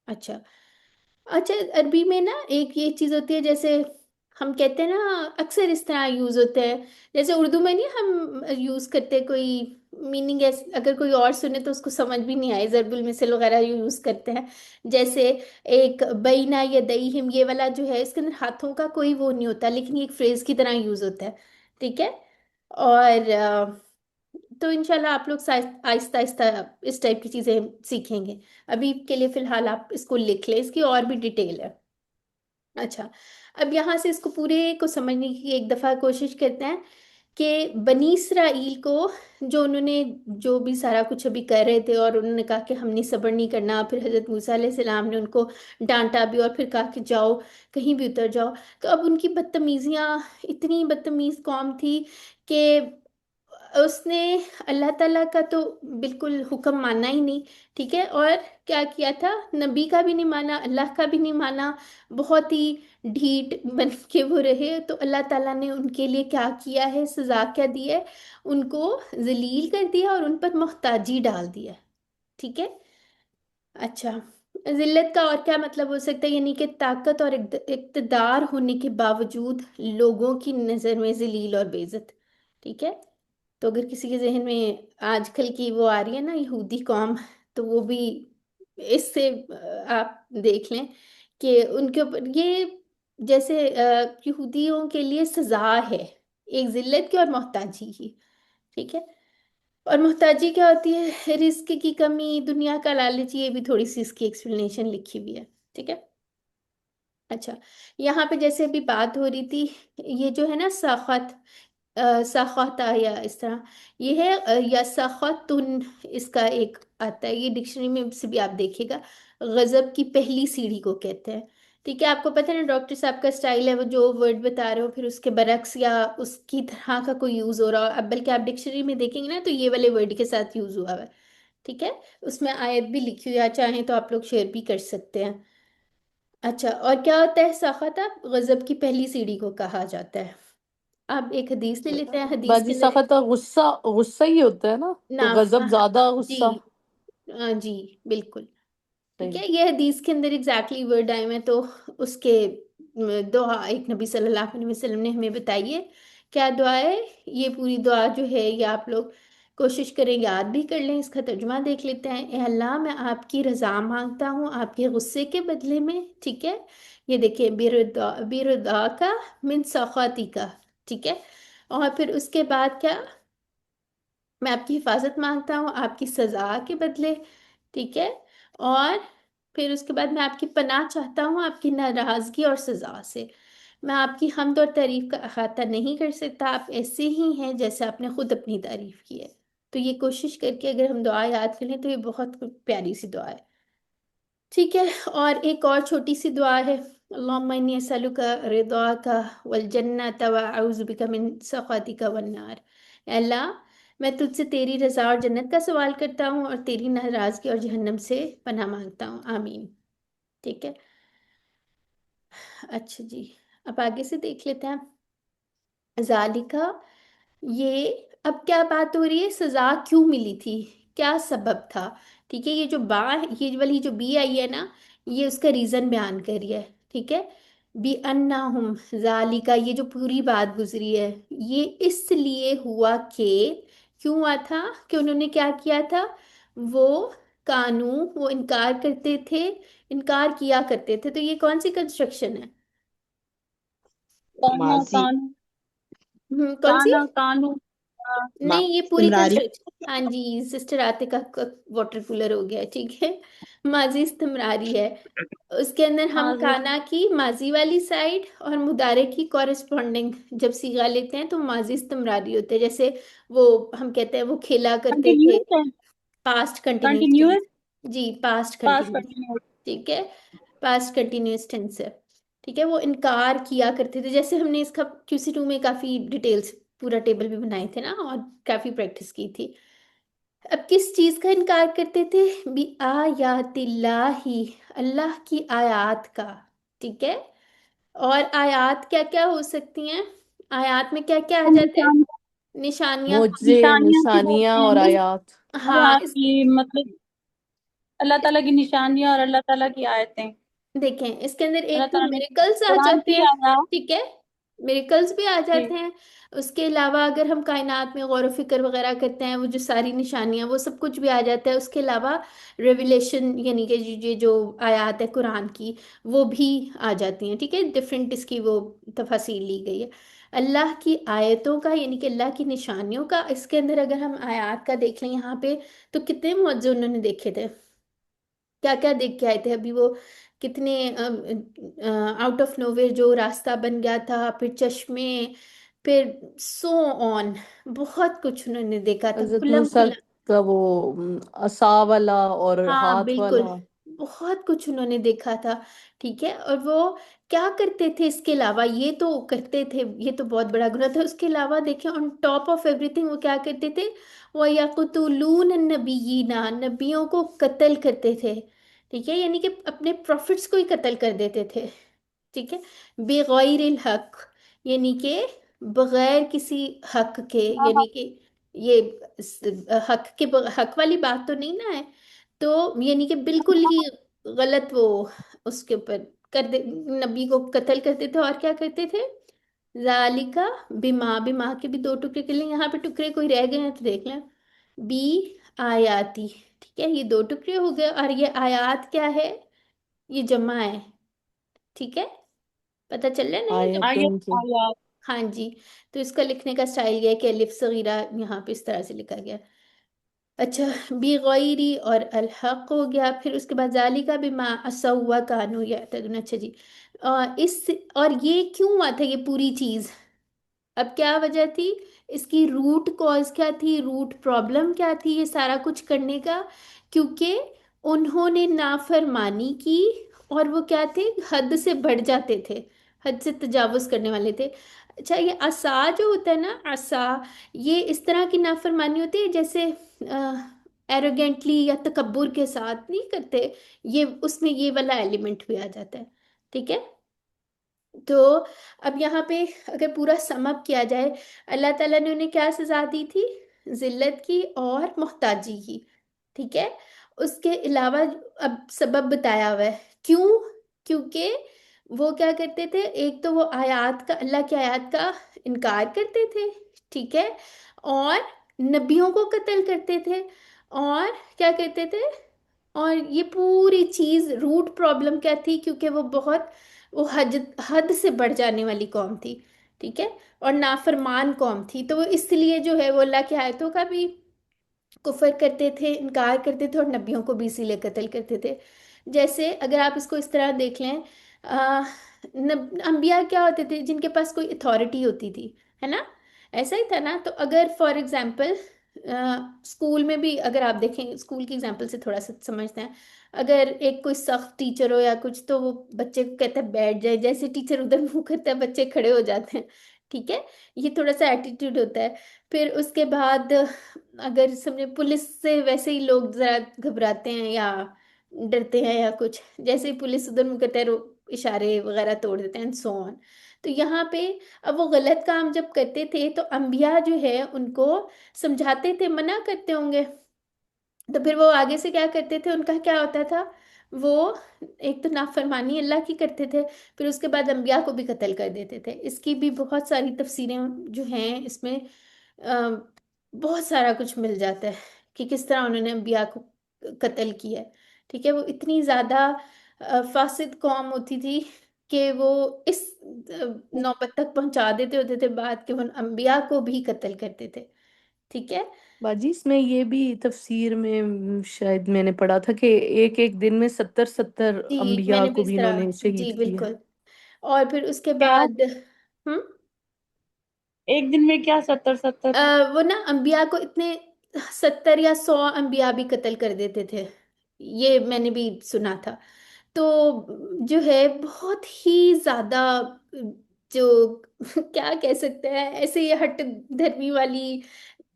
अच्छा। अच्छा, अरबी में ना एक ये चीज होती है, जैसे हम कहते हैं ना, अक्सर इस तरह यूज होते हैं। जैसे उर्दू में नहीं हम यूज करते, कोई मीनिंग है, अगर कोई और सुने तो उसको समझ भी नहीं आए, जरबुल मिसल वगैरह यूज करते हैं। जैसे एक बैना या दईहिम, ये वाला जो है, इसके अंदर हाथों का कोई वो नहीं होता, लेकिन ये एक फ्रेज की तरह यूज होता है। ठीक है। और तो इंशाल्लाह आप लोग आहिस्ता आहिस्ता इस टाइप की चीजें सीखेंगे। अभी के लिए फिलहाल आप इसको लिख लें, इसकी और भी डिटेल है। अच्छा, अब यहाँ से इसको पूरे को समझने की एक दफा कोशिश करते हैं कि बनी इसराइल को, जो उन्होंने जो भी सारा कुछ अभी कर रहे थे, और उन्होंने कहा कि हमने सब्र नहीं करना, फिर हजरत मूसा अलैहिस्सलाम ने उनको डांटा भी, और फिर कहा कि जाओ कहीं भी उतर जाओ। तो अब उनकी बदतमीजियां, इतनी बदतमीज कौम थी कि उसने अल्लाह ताला का तो बिल्कुल हुक्म माना ही नहीं। ठीक है। और क्या किया था, नबी का भी नहीं माना, अल्लाह का भी नहीं माना, बहुत ही ढीठ बन के वो रहे। तो अल्लाह ताला ने उनके लिए क्या किया है, सजा क्या दी है, उनको जलील कर दिया और उन पर मोहताजी डाल दिया। ठीक है। अच्छा, जिल्लत का और क्या मतलब हो सकता है, यानी कि ताकत और इक़्तिदार होने के बावजूद लोगों की नज़र में जलील और बेइज्जत। ठीक है। तो अगर किसी के जहन में आजकल की वो आ रही है ना, यहूदी कौम, तो वो भी इससे आप देख लें कि उनके ऊपर ये, जैसे यहूदियों के लिए सजा है एक जिल्लत की और मोहताजी की। ठीक है। और मोहताजी क्या होती है, रिस्क की कमी, दुनिया का लालच, ये भी थोड़ी सी इसकी एक्सप्लेनेशन लिखी हुई है। ठीक है। अच्छा, यहाँ पे जैसे अभी बात हो रही थी, ये जो है ना सखत, सखता या इस तरह, ये है या सखतुन, इसका एक आता है, ये डिक्शनरी में से भी आप देखिएगा, गजब की पहली सीढ़ी को कहते हैं। ठीक है। आपको पता है ना, डॉक्टर साहब का स्टाइल है, वो जो वर्ड बता रहे हो फिर उसके बरक्स या उसकी तरह का कोई यूज हो रहा हो। अब बल्कि आप डिक्शनरी में देखेंगे ना, तो ये वाले वर्ड के साथ यूज हुआ हुआ है। ठीक है। उसमें आयत भी लिखी हुई है, चाहें तो आप लोग शेयर भी कर सकते हैं। अच्छा, और क्या होता है सखता, गजब की पहली सीढ़ी को कहा जाता है। अब एक हदीस ले लेते हैं, हदीस के बाजी अंदर सख्त गुस्सा गुस्सा ही होता है ना, तो नाम, गजब ज्यादा जी, गुस्सा। जी, बिल्कुल। ठीक सही। है, ये हदीस के अंदर एग्जैक्टली वर्ड आए हैं, तो उसके दुआ एक नबी सल्लल्लाहु अलैहि वसल्लम ने हमें बताई है। क्या दुआ है, ये पूरी दुआ जो है ये आप लोग कोशिश करें याद भी कर लें। इसका तर्जुमा देख लेते हैं। ए अल्लाह, मैं आपकी रजा मांगता हूँ आपके गुस्से के बदले में। ठीक है। ये देखिए, बिरुदा बिरुदा का मिन सखाती का। ठीक है। और फिर उसके बाद क्या, मैं आपकी हिफाजत मांगता हूँ आपकी सजा के बदले। ठीक है। और फिर उसके बाद मैं आपकी पनाह चाहता हूँ आपकी नाराजगी और सजा से। मैं आपकी हम्द और तारीफ का अहाता नहीं कर सकता, आप ऐसे ही हैं जैसे आपने खुद अपनी तारीफ की है। तो ये कोशिश करके अगर हम दुआ याद करें तो ये बहुत प्यारी सी दुआ है। ठीक है। और एक और छोटी सी दुआ है, अल्लाहुम्मा इन्नी अस्अलुका रिदाका वल जन्नत व अऊज़ु बिका मिन सखातिका वन नार। अल्लाह, मैं तुझसे तेरी रज़ा और जन्नत का सवाल करता हूँ और तेरी नाराज़गी और जहन्नम से पनाह मांगता हूँ, आमीन। ठीक है। अच्छा जी, अब आगे से देख लेते हैं। जालिका, ये अब क्या बात हो रही है, सजा क्यों मिली थी, क्या सबब था। ठीक है। ये जो बा, ये वाली जो बी आई है ना, ये उसका रीजन बयान कर रही है। ठीक है। बी अन्ना हम जालिका, ये जो पूरी बात गुजरी है, ये इसलिए हुआ कि, क्यों हुआ था, कि उन्होंने क्या किया था, वो कानू, वो इनकार करते थे, इनकार किया करते थे। तो ये कौन सी कंस्ट्रक्शन है, काना माजी कानू कौन सी, काना कानू नहीं ये पूरी इस्तिमरारी। कंस्ट्रक्शन, हाँ जी, सिस्टर आतिका का वाटर कूलर हो गया। ठीक है। माजी इस्तिमरारी है, उसके अंदर हम माजी काना की माजी वाली साइड और मुदारे की कॉरेस्पॉन्डिंग जब सीगा लेते हैं तो माजी इस्तिमरारी होते हैं। जैसे वो हम कहते हैं वो खेला करते थे, कंटिन्यूस है, पास्ट कंटिन्यूस टेंस। कंटिन्यूस जी, पास्ट पास्ट कंटिन्यूस। कंटिन्यूस। ठीक है। पास्ट कंटिन्यूस टेंस है। ठीक है। वो इनकार किया करते थे, जैसे हमने इसका QC2 में काफी डिटेल्स पूरा टेबल भी बनाए थे ना, और काफी प्रैक्टिस की थी। अब किस चीज का इनकार करते थे, बी आयातिल्लाही, अल्लाह की आयात का। ठीक है। और आयात क्या क्या हो सकती हैं, आयात में क्या क्या आ जाता है, निशान निशानियां कौन मुझे सी? निशानियां की बात निशानियां है और नहीं। आयात। हाँ हाँ कि मतलब अल्लाह इस, ताला की निशानियां और अल्लाह ताला की आयतें। देखें इसके अंदर अल्लाह एक तो ताला ने मिरेकल्स आ कुरान जाते की हैं, आयत। ठीक है, मिरेकल्स भी आ जी। जाते हैं। उसके अलावा अगर हम कायनात में गौर व फिक्र वगैरह करते हैं, वो जो सारी निशानियां वो सब कुछ भी आ जाता है। उसके अलावा रेवलेशन यानी कि ये जो आयत है कुरान की, वो भी आ जाती हैं, ठीक है, डिफरेंट इसकी वो तफसील ली गई है। अल्लाह की आयतों का यानी कि अल्लाह की निशानियों का, इसके अंदर अगर हम आयत का देख लें यहाँ पे, तो कितने मुअज्जिज़ उन्होंने देखे थे, क्या क्या देख के आए थे अभी वो, कितने आउट ऑफ नोवेयर जो रास्ता बन गया था, फिर चश्मे, फिर सो ऑन, बहुत कुछ उन्होंने देखा था हजरत खुल्लम मूसा खुल्ला। का वो असा वाला और हाँ हाथ बिल्कुल, वाला। बहुत कुछ उन्होंने देखा था, ठीक है। और वो क्या करते थे इसके अलावा, ये तो करते थे, ये तो बहुत बड़ा गुनाह था। उसके अलावा देखें ऑन टॉप ऑफ एवरीथिंग वो क्या करते थे, वो यक़तुलून नबीयीना, नबियों को कत्ल करते थे, ठीक है, यानी कि अपने प्रॉफिट्स को ही कत्ल कर देते थे, ठीक है, बेगैरिल हक, यानी कि बगैर किसी हक के, हाँ हाँ। यानी कि ये हक के हक वाली बात तो नहीं ना है, तो यानी कि बिल्कुल ही गलत वो उसके ऊपर कर दे, नबी को कत्ल करते थे। और क्या करते थे, जालिका बिमा, बिमा के भी दो टुकड़े कर लें, यहाँ पे टुकड़े कोई रह गए हैं तो देख लें, बी आयाती, ठीक है, ये दो टुकड़े हो गए। और ये आयात क्या है, ये जमा है, ठीक है, पता चल रहा है ना ये जमा। आयत आयतन के। आयत। हाँ जी, तो इसका लिखने का स्टाइल ये है कि अलिफ सगीरा यहाँ पे इस तरह से लिखा गया। अच्छा, बी गैरी और अलहक हो गया, फिर उसके बाद जालिका बिमा असवा कानू या अच्छा जी। इस, और ये क्यों हुआ था ये पूरी चीज, अब क्या वजह थी, इसकी रूट कॉज क्या थी, रूट प्रॉब्लम क्या थी ये सारा कुछ करने का, क्योंकि उन्होंने नाफरमानी की, और वो क्या थे, हद से बढ़ जाते थे, हद से तजावुज करने वाले थे। अच्छा, ये असा जो होता है ना, असा, ये इस तरह की नाफरमानी होती है जैसे एरोगेंटली या तकब्बुर के साथ नहीं करते, ये उसमें ये वाला एलिमेंट भी आ जाता है, ठीक है। तो अब यहाँ पे अगर पूरा समअप किया जाए, अल्लाह ताला ने उन्हें क्या सजा दी थी, जिल्लत की और मोहताजी की, ठीक है। उसके अलावा अब सबब बताया हुआ है, क्यों, क्योंकि वो क्या करते थे, एक तो वो आयत का, अल्लाह की आयत का इनकार करते थे, ठीक है, और नबियों को कत्ल करते थे, और क्या करते थे, और ये पूरी चीज रूट प्रॉब्लम क्या थी, क्योंकि वो बहुत, वो हद हद से बढ़ जाने वाली कौम थी, ठीक है, और नाफरमान कौम थी, तो वो इसलिए जो है वो अल्लाह की आयतों का भी कुफर करते थे, इनकार करते थे, और नबियों को भी इसीलिए कत्ल करते थे। जैसे अगर आप इसको इस तरह देख लें, आ, अंबिया क्या होते थे, जिनके पास कोई अथॉरिटी होती थी, है ना, ऐसा ही था ना। तो अगर फॉर एग्जाम्पल स्कूल में भी अगर आप देखें, स्कूल की एग्जाम्पल से थोड़ा सा समझते हैं, अगर एक कोई सख्त टीचर हो या कुछ, तो वो बच्चे को कहता है बैठ जाए, जैसे टीचर उधर मुंह करता है बच्चे खड़े हो जाते हैं, ठीक है, ये थोड़ा सा एटीट्यूड होता है। फिर उसके बाद अगर समझे पुलिस से वैसे ही लोग जरा घबराते हैं या डरते हैं या कुछ, जैसे ही पुलिस उधर मुंह करता है इशारे वगैरह तोड़ देते हैं, सो ऑन। तो यहाँ पे अब वो गलत काम जब करते थे तो अंबिया जो है उनको समझाते थे, मना करते होंगे, तो फिर वो आगे से क्या करते थे, उनका क्या होता था, वो एक तो नाफरमानी अल्लाह की करते थे, फिर उसके बाद अंबिया को भी कत्ल कर देते थे। इसकी भी बहुत सारी तफसीरें जो हैं इसमें, अ, बहुत सारा कुछ मिल जाता है कि किस तरह उन्होंने अंबिया को कत्ल किया है, ठीक है। वो इतनी ज़्यादा फासिद कौम होती थी कि वो इस नौबत तक पहुंचा देते होते थे बात कि वो अंबिया को भी कत्ल करते थे, ठीक है। बाजी इसमें ये भी तफसीर में शायद मैंने पढ़ा था कि एक एक दिन में 70-70 जी अंबिया मैंने भी को इस भी तरह, इन्होंने जी शहीद किया। बिल्कुल। और फिर उसके क्या बाद हम्म, एक दिन में क्या 70-70? वो ना अंबिया को इतने 70 या 100 अंबिया भी कत्ल कर देते थे, ये मैंने भी सुना था। तो जो है बहुत ही ज्यादा, जो क्या कह सकते हैं, ऐसे ये हट धर्मी वाली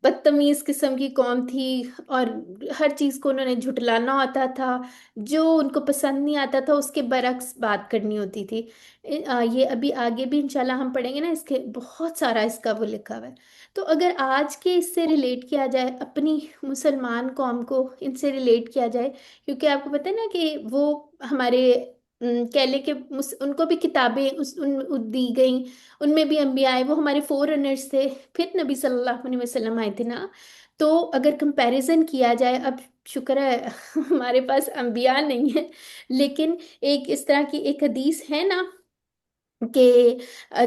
बदतमीज किस्म की कौम थी। और हर चीज को उन्होंने झुटलाना होता था। जो उनको पसंद नहीं आता था उसके बरक्स बात करनी होती थी। ये अभी आगे भी इंशाल्लाह हम पढ़ेंगे ना, इसके बहुत सारा इसका वो लिखा हुआ है। तो अगर आज के इससे रिलेट किया जाए अपनी मुसलमान कौम को, इनसे रिलेट किया जाए, क्योंकि आपको पता है ना कि वो हमारे कह ले कि उनको भी किताबें दी गई, उनमें भी अम्बिया आए, वो हमारे फोर रनर्स थे। फिर नबी सल्लल्लाहु अलैहि वसल्लम आए थे ना। तो अगर कंपैरिजन किया जाए, अब शुक्र है हमारे पास अम्बिया नहीं है, लेकिन एक इस तरह की एक हदीस है ना कि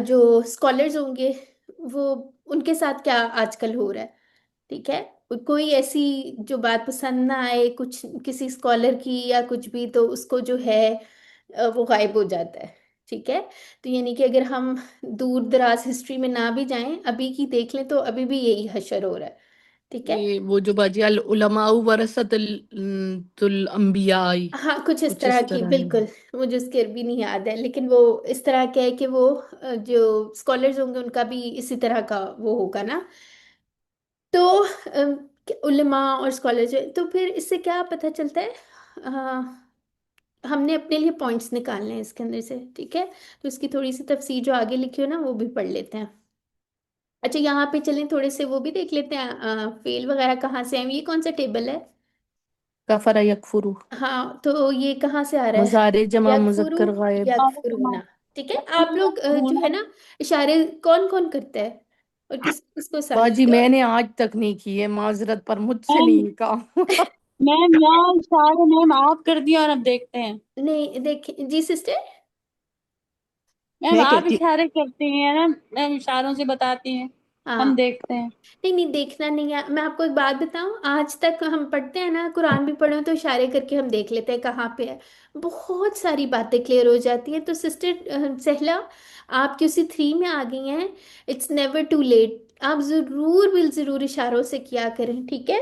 जो स्कॉलर्स होंगे वो, उनके साथ क्या आजकल हो रहा है। ठीक है, कोई ऐसी जो बात पसंद ना आए कुछ किसी स्कॉलर की या कुछ भी, तो उसको जो है वो गायब हो जाता है। ठीक है, तो यानी कि अगर हम दूर दराज हिस्ट्री में ना भी जाएं, अभी की देख लें तो अभी भी यही हशर हो रहा है। ठीक है। ये वो जो बाजी अल उलमाउ वरसतुल तुल अंबियाई, हाँ, कुछ इस कुछ तरह इस की, तरह है। बिल्कुल। मुझे उसके भी नहीं याद है, लेकिन वो इस तरह का है कि वो जो स्कॉलर्स होंगे उनका भी इसी तरह का वो होगा ना। तो उलमा और स्कॉलर, तो फिर इससे क्या पता चलता है। हमने अपने लिए पॉइंट्स निकालने हैं इसके अंदर से। ठीक है, तो इसकी थोड़ी सी तफसीर जो आगे लिखी हो ना वो भी पढ़ लेते हैं। अच्छा, यहाँ पे चलें थोड़े से वो भी देख लेते हैं, फेल वगैरह कहाँ से आए, ये कौन सा टेबल है। कफरा यकफुरु, हाँ, तो ये कहाँ से आ रहा है। मुजारे जमा यकफुरु, मुजक्कर गायब। यकफुरुना। ठीक है, आप लोग जो है ना, इशारे कौन कौन करता है और किस किसको बाजी समझते हो। मैंने आज तक नहीं की है, माजरत, पर मुझसे मैम नहीं काम हुआ। मैम यहाँ इशारे मैम आप कर दिया और अब देखते हैं। नहीं देखिए जी सिस्टर। मैम मैं आप कहती इशारे करती हैं ना, मैम इशारों से बताती हैं, हम हाँ, देखते हैं। नहीं नहीं, देखना नहीं है। मैं आपको एक बात बताऊं, आज तक हम पढ़ते हैं ना, कुरान भी पढ़े हो तो इशारे करके हम देख लेते हैं कहाँ पे है। बहुत सारी बातें क्लियर हो जाती हैं। तो सिस्टर सहला, आप QC 3 में आ गई हैं। इट्स नेवर टू लेट, आप जरूर बिल जरूर इशारों से किया करें। ठीक है,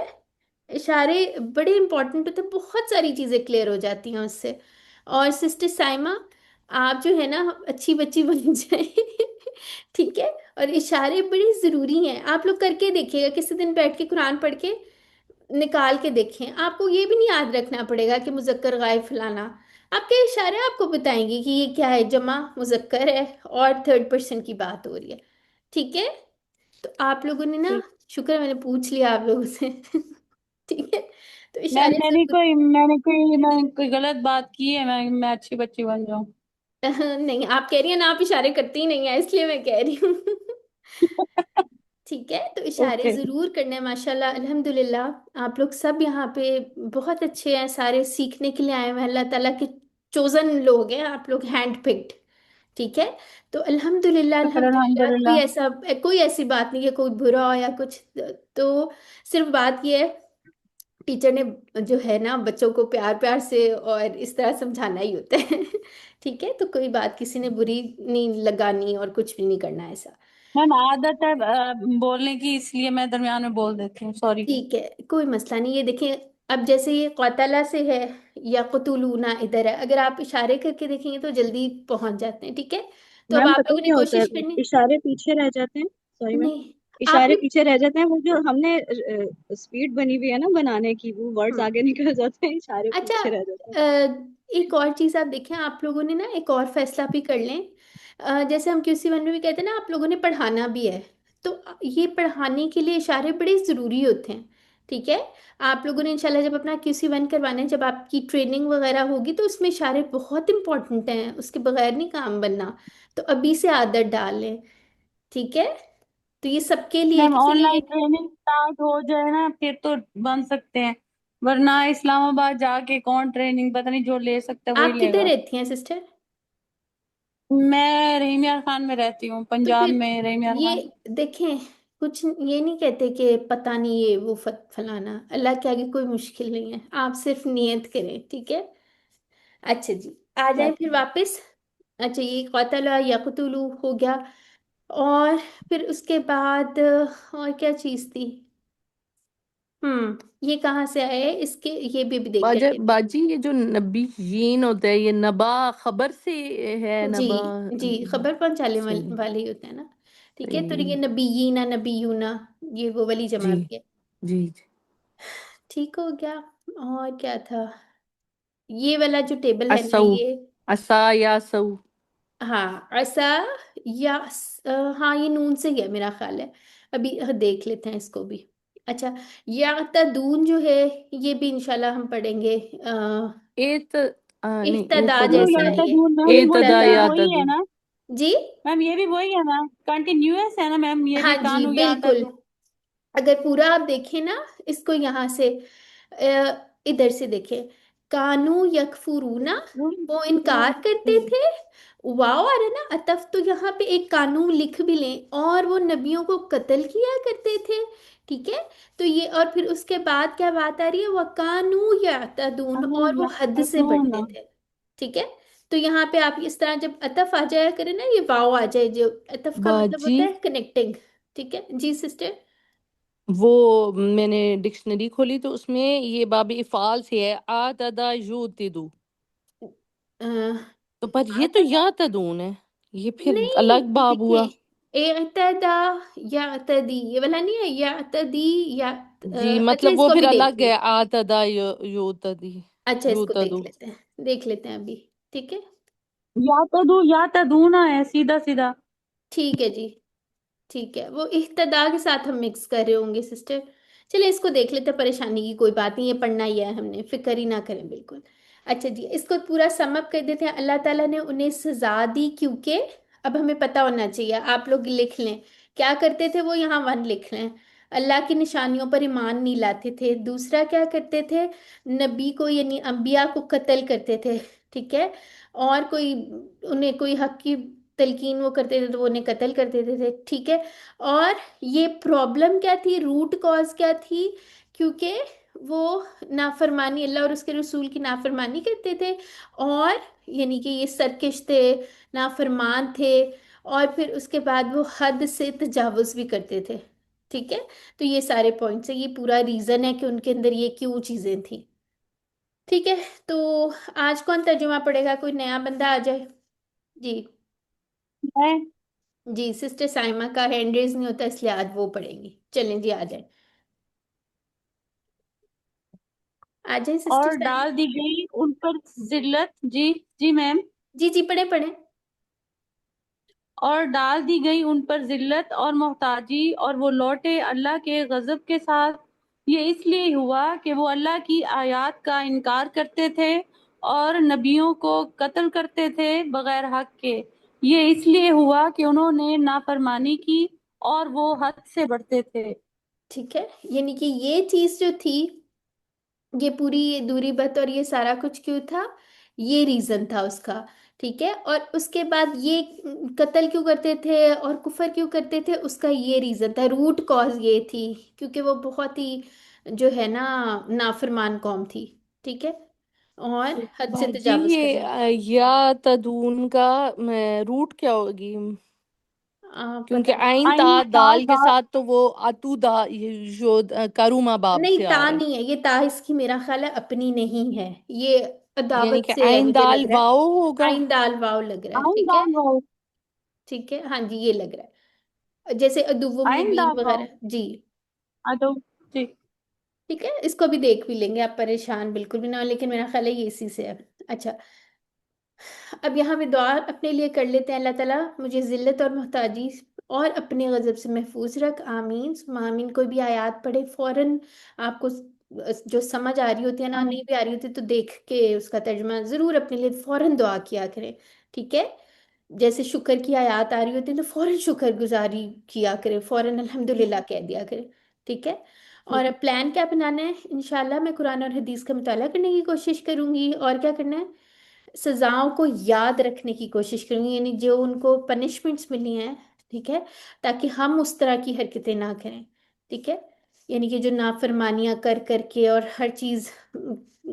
इशारे बड़े इंपॉर्टेंट होते हैं, बहुत सारी चीजें क्लियर हो जाती हैं उससे। और सिस्टर साइमा, आप जो है ना अच्छी बच्ची बन जाए ठीक है। और इशारे बड़े जरूरी हैं, आप लोग करके देखिएगा किसी दिन बैठ के कुरान पढ़ के निकाल के देखें। आपको ये भी नहीं याद रखना पड़ेगा कि मुजक्कर गायब फलाना, आपके इशारे आपको बताएंगे कि ये क्या है, जमा मुजक्कर है और थर्ड पर्सन की बात हो रही है। ठीक है, तो आप लोगों ने ना, ठीक। शुक्र है मैंने पूछ लिया आप लोगों से ठीक है, तो मैम इशारे जरूर मैंने कोई गलत बात की है, मैं अच्छी बच्ची बन जाऊँ। नहीं, आप कह रही हैं ना आप इशारे करती ही नहीं है, इसलिए मैं कह रही हूँ ठीक है, तो इशारे ओके। जरूर करने हैं। माशाल्लाह अल्हम्दुलिल्लाह, आप लोग सब यहाँ पे बहुत अच्छे हैं, सारे सीखने के लिए आए हुए हैं, अल्लाह ताला के चोजन लोग हैं आप लोग, हैंड पिक्ड। ठीक है, तो अल्हम्दुलिल्लाह शुक्र अल्हम्दुलिल्लाह, कोई अल्हम्दुलिल्लाह। ऐसा, कोई ऐसी बात नहीं है कोई बुरा हो या कुछ। तो सिर्फ बात ये है, टीचर ने जो है ना बच्चों को प्यार प्यार से और इस तरह समझाना ही होता है ठीक है, तो कोई बात किसी ने बुरी नहीं लगानी और कुछ भी नहीं करना ऐसा। मैम आदत है बोलने की, इसलिए मैं दरमियान में बोल देती हूँ, सॉरी। ठीक है, कोई मसला नहीं। ये देखें, अब जैसे ये कौतला से है या कुतुलूना इधर है, अगर आप इशारे करके देखेंगे तो जल्दी पहुंच जाते हैं। ठीक है, तो अब मैम आप पता है लोगों ने क्या होता है, कोशिश करनी। इशारे पीछे रह जाते हैं। Sorry ma'am. नहीं, आप इशारे लोग, पीछे रह जाते हैं, वो जो हमने स्पीड बनी हुई है ना बनाने की, वो वर्ड्स हम्म, आगे निकल जाते हैं, इशारे अच्छा, पीछे रह जाते हैं। एक और चीज आप देखें, आप लोगों ने ना एक और फैसला भी कर लें। जैसे हम QC 1 में भी कहते हैं ना, आप लोगों ने पढ़ाना भी है, तो ये पढ़ाने के लिए इशारे बड़े जरूरी होते हैं। ठीक है, आप लोगों ने इंशाल्लाह जब अपना QC 1 करवाना है, जब आपकी ट्रेनिंग वगैरह होगी, तो उसमें इशारे बहुत इंपॉर्टेंट हैं, उसके बगैर नहीं काम बनना। तो अभी से आदत डाल लें। ठीक है, तो ये सबके लिए, मैम किसी लिए ऑनलाइन नहीं। ट्रेनिंग स्टार्ट हो जाए ना फिर तो बन सकते हैं, वरना इस्लामाबाद जाके कौन ट्रेनिंग, पता नहीं जो ले सकता है वही आप किधर लेगा। रहती हैं सिस्टर। मैं रहीम यार खान में रहती हूँ, तो पंजाब फिर में रहीम यार ये खान। देखें, कुछ ये नहीं कहते कि पता नहीं ये वो फलाना, अल्लाह के आगे कोई मुश्किल नहीं है, आप सिर्फ नियत करें। ठीक है, अच्छा जी, आ जाए फिर वापस। अच्छा, ये कौतला या कुतुलू हो गया। और फिर उसके बाद और क्या चीज थी। ये कहाँ से आया है, इसके ये भी देख बाजा लेते हैं। बाजी, ये जो नबीयीन होता है, ये नबा खबर से है, जी नबा जी, खबर पहुंचाने से नहीं। वाले ही होते हैं ना। ठीक है, तो ये सही। नबीयीना नबीयूना, ये वो वाली जी जमात के। जी जी। ठीक हो गया। और क्या था, ये वाला जो टेबल है ना असऊ, ये। असा या सऊ। हाँ ऐसा, या हाँ ये नून से ही है मेरा ख्याल है। अभी देख लेते हैं इसको भी। अच्छा, या तदून जो है, ये भी इंशाल्लाह हम पढ़ेंगे। एत नहीं, इhtदा तदू जैसा या है ये। तदू मैम, एतदा ये इhtदा। भी या वही है तदू। ना जी। मैम? ये भी वही है ना, कंटिन्यूअस है ना मैम? ये भी हाँ जी कानू या बिल्कुल। तदू। अगर पूरा आप देखें ना, इसको यहाँ से इधर से देखें, कानू यकफुरूना, वो इनकार करते थे। वाओ आ रहा है ना अतफ, तो यहाँ पे एक कानून लिख भी लें, और वो नबियों को कत्ल किया करते थे। ठीक है, तो ये, और फिर उसके बाद क्या बात आ रही है, वकानू यातदून, कानू और वो या हद से तदू बढ़ते ना। थे। ठीक है, तो यहाँ पे आप इस तरह जब अतफ आ जाया करे ना, ये वाओ आ जाए, जो अतफ का मतलब बाजी, होता है कनेक्टिंग। ठीक है जी सिस्टर। वो मैंने डिक्शनरी खोली तो उसमें ये बाब इफ़ाल से है, आतदा यूतिदु। तो पर ये तो या तदून है, ये फिर नहीं, अलग बाब हुआ। देखें एतदा या तदी, ये वाला नहीं है या तदी, या जी, अच्छा मतलब वो इसको फिर भी देख अलग लें। है, आतदा यूतदी, अच्छा इसको देख यूतदु। लेते हैं, देख लेते हैं अभी। ठीक है। या तदू ना है, सीधा सीधा। ठीक है जी। ठीक है, वो इह्तदा के साथ हम मिक्स कर रहे होंगे सिस्टर। चलिए इसको देख लेते हैं, परेशानी की कोई बात नहीं, ये पढ़ना ही है हमने, फिक्र ही ना करें बिल्कुल। अच्छा जी, इसको पूरा समअप कर देते हैं। अल्लाह ताला ने उन्हें सजा दी क्योंकि, अब हमें पता होना चाहिए, आप लोग लिख लें क्या करते थे वो, यहाँ वन लिख लें। अल्लाह की निशानियों पर ईमान नहीं लाते थे। दूसरा क्या करते थे, नबी को यानी अंबिया को कत्ल करते थे। ठीक है, और कोई उन्हें कोई हक की तलकीन वो करते थे तो वो उन्हें कत्ल कर देते थे। ठीक है, और ये प्रॉब्लम क्या थी, रूट कॉज क्या थी, क्योंकि वो नाफरमानी, अल्लाह और उसके रसूल की नाफरमानी करते थे, और यानी कि ये सरकश थे, नाफरमान थे, और फिर उसके बाद वो हद से तजावुज भी करते थे। ठीक है, तो ये सारे पॉइंट्स है, ये पूरा रीजन है कि उनके अंदर ये क्यों चीजें थी। ठीक है, तो आज कौन तर्जुमा पढ़ेगा, कोई नया बंदा आ जाए जी। है। जी सिस्टर साइमा का हैंड रेज नहीं होता, इसलिए आज वो पढ़ेंगी। चलें जी, आ जाए, आ जाए सिस्टर और साइमा। डाल दी गई उन पर जिल्लत। जी जी मैम। जी जी पढ़े पढ़े। और डाल दी गई उन पर जिल्लत और मोहताजी, और वो लौटे अल्लाह के गजब के साथ। ये इसलिए हुआ कि वो अल्लाह की आयत का इनकार करते थे और नबियों को कत्ल करते थे बगैर हक के। ये इसलिए हुआ कि उन्होंने नाफरमानी की और वो हद से बढ़ते थे। ठीक है, यानी कि ये चीज जो थी, ये पूरी ये दूरी बत और ये सारा कुछ क्यों था, ये रीजन था उसका। ठीक है, और उसके बाद ये कत्ल क्यों करते थे और कुफर क्यों करते थे, उसका ये रीजन था, रूट कॉज ये थी, क्योंकि वो बहुत ही जो है ना नाफरमान कौम थी। ठीक है, और हद से बाजी, तजावुज ये करना। या तदून का रूट क्या होगी? क्योंकि पता नहीं। आइन ता आइन दाल के दाल। साथ तो वो अतु दा, ये जो करूमा बाब नहीं से ता आ रहा है। नहीं है ये, ता इसकी मेरा ख्याल है अपनी नहीं है ये, यानी अदावत कि से है आइन मुझे लग दाल रहा है। वाओ होगा। आइन दाल वाव लग रहा है। आइन ठीक है। दाल वाओ। ठीक है, हाँ जी ये लग रहा है, जैसे अदुव्वुम आइन मुबीन दाल वाओ। वगैरह जी। तो जी। ठीक है, इसको भी देख भी लेंगे, आप परेशान बिल्कुल भी ना हो, लेकिन मेरा ख्याल है ये इसी से है। अच्छा, अब यहाँ पे दुआ अपने लिए कर लेते हैं, अल्लाह ताला मुझे जिल्लत और मोहताजी और अपने गजब से महफूज रख, आमीन सुम्मा आमीन। कोई भी आयत पढ़े फौरन, आपको जो समझ आ रही होती है ना, नहीं भी आ रही होती, तो देख के उसका तर्जुमा जरूर अपने लिए फौरन दुआ किया करें। ठीक है, जैसे शुक्र की आयत आ रही होती है तो फौरन शुक्र गुजारी किया करें, फौरन अल्हम्दुलिल्लाह कह दिया करें। ठीक है, और अब प्लान क्या बनाना है, इंशाल्लाह मैं कुरान और हदीस का मुताला करने की कोशिश करूंगी, और क्या करना है, सजाओं को याद रखने की कोशिश करूंगी, यानी जो उनको पनिशमेंट्स मिली हैं। ठीक है, ताकि हम उस तरह की हरकतें ना करें। ठीक है, यानी कि जो नाफरमानियां कर करके और हर चीज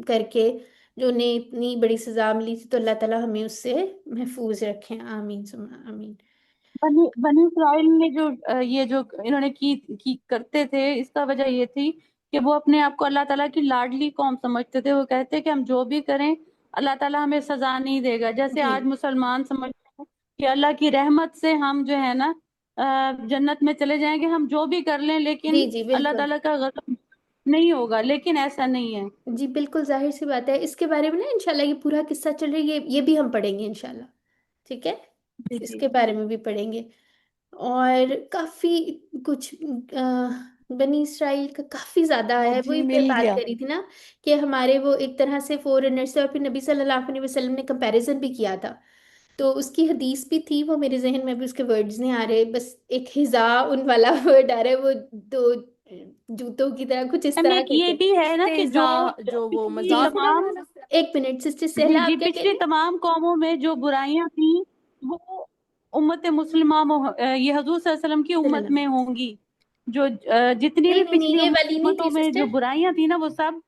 करके जो उन्हें इतनी बड़ी सजा मिली थी, तो अल्लाह ताला हमें उससे महफूज रखें, आमीन सुम्मा आमीन। बनी बनी इस्राइल ने जो ये जो इन्होंने की करते थे, इसका वजह ये थी कि वो अपने आप को अल्लाह ताला की लाडली कौम समझते थे। वो कहते कि हम जो भी करें अल्लाह ताला हमें सजा नहीं देगा। जैसे जी आज मुसलमान समझते हैं कि अल्लाह की रहमत से हम जो है ना जन्नत में चले जाएंगे, हम जो भी कर लें, लेकिन जी जी अल्लाह बिल्कुल। ताला का गजब नहीं होगा। लेकिन ऐसा नहीं है। जी बिल्कुल, जाहिर सी बात है। इसके बारे में ना इंशाल्लाह ये पूरा किस्सा चल रही है, ये भी हम पढ़ेंगे इंशाल्लाह। ठीक है, जी जी। इसके बारे में भी पढ़ेंगे। और काफी कुछ बनी इसराइल का काफी ज्यादा वो है। जी वही मैं मिल बात गया। करी थी ना कि हमारे वो एक तरह से फॉरेनर्स थे, और फिर नबी सल्लल्लाहु अलैहि वसल्लम ने कंपैरिजन भी किया था। तो उसकी हदीस भी थी, वो मेरे जहन में भी उसके वर्ड्स नहीं आ रहे, बस एक हिजा उन वाला वर्ड आ रहा है, वो दो जूतों की तरह कुछ इस मैम तरह एक ये करके। भी है ना कि जो इस्तेजा जो वो पिछली जी मजाक उड़ाने तमाम, वाला। एक मिनट सिस्टर जी सहला, जी, आप क्या कह पिछली रही तमाम कौमों में जो बुराइयां थी वो उम्मत मुस्लिमा ये हजूर सल्लल्लाहु अलैहि वसल्लम की उम्मत हैं? में होंगी। जो जितनी नहीं भी नहीं नहीं, पिछली ये वाली नहीं थी उम्मतों में जो सिस्टर। बुराइयां थी ना वो सब।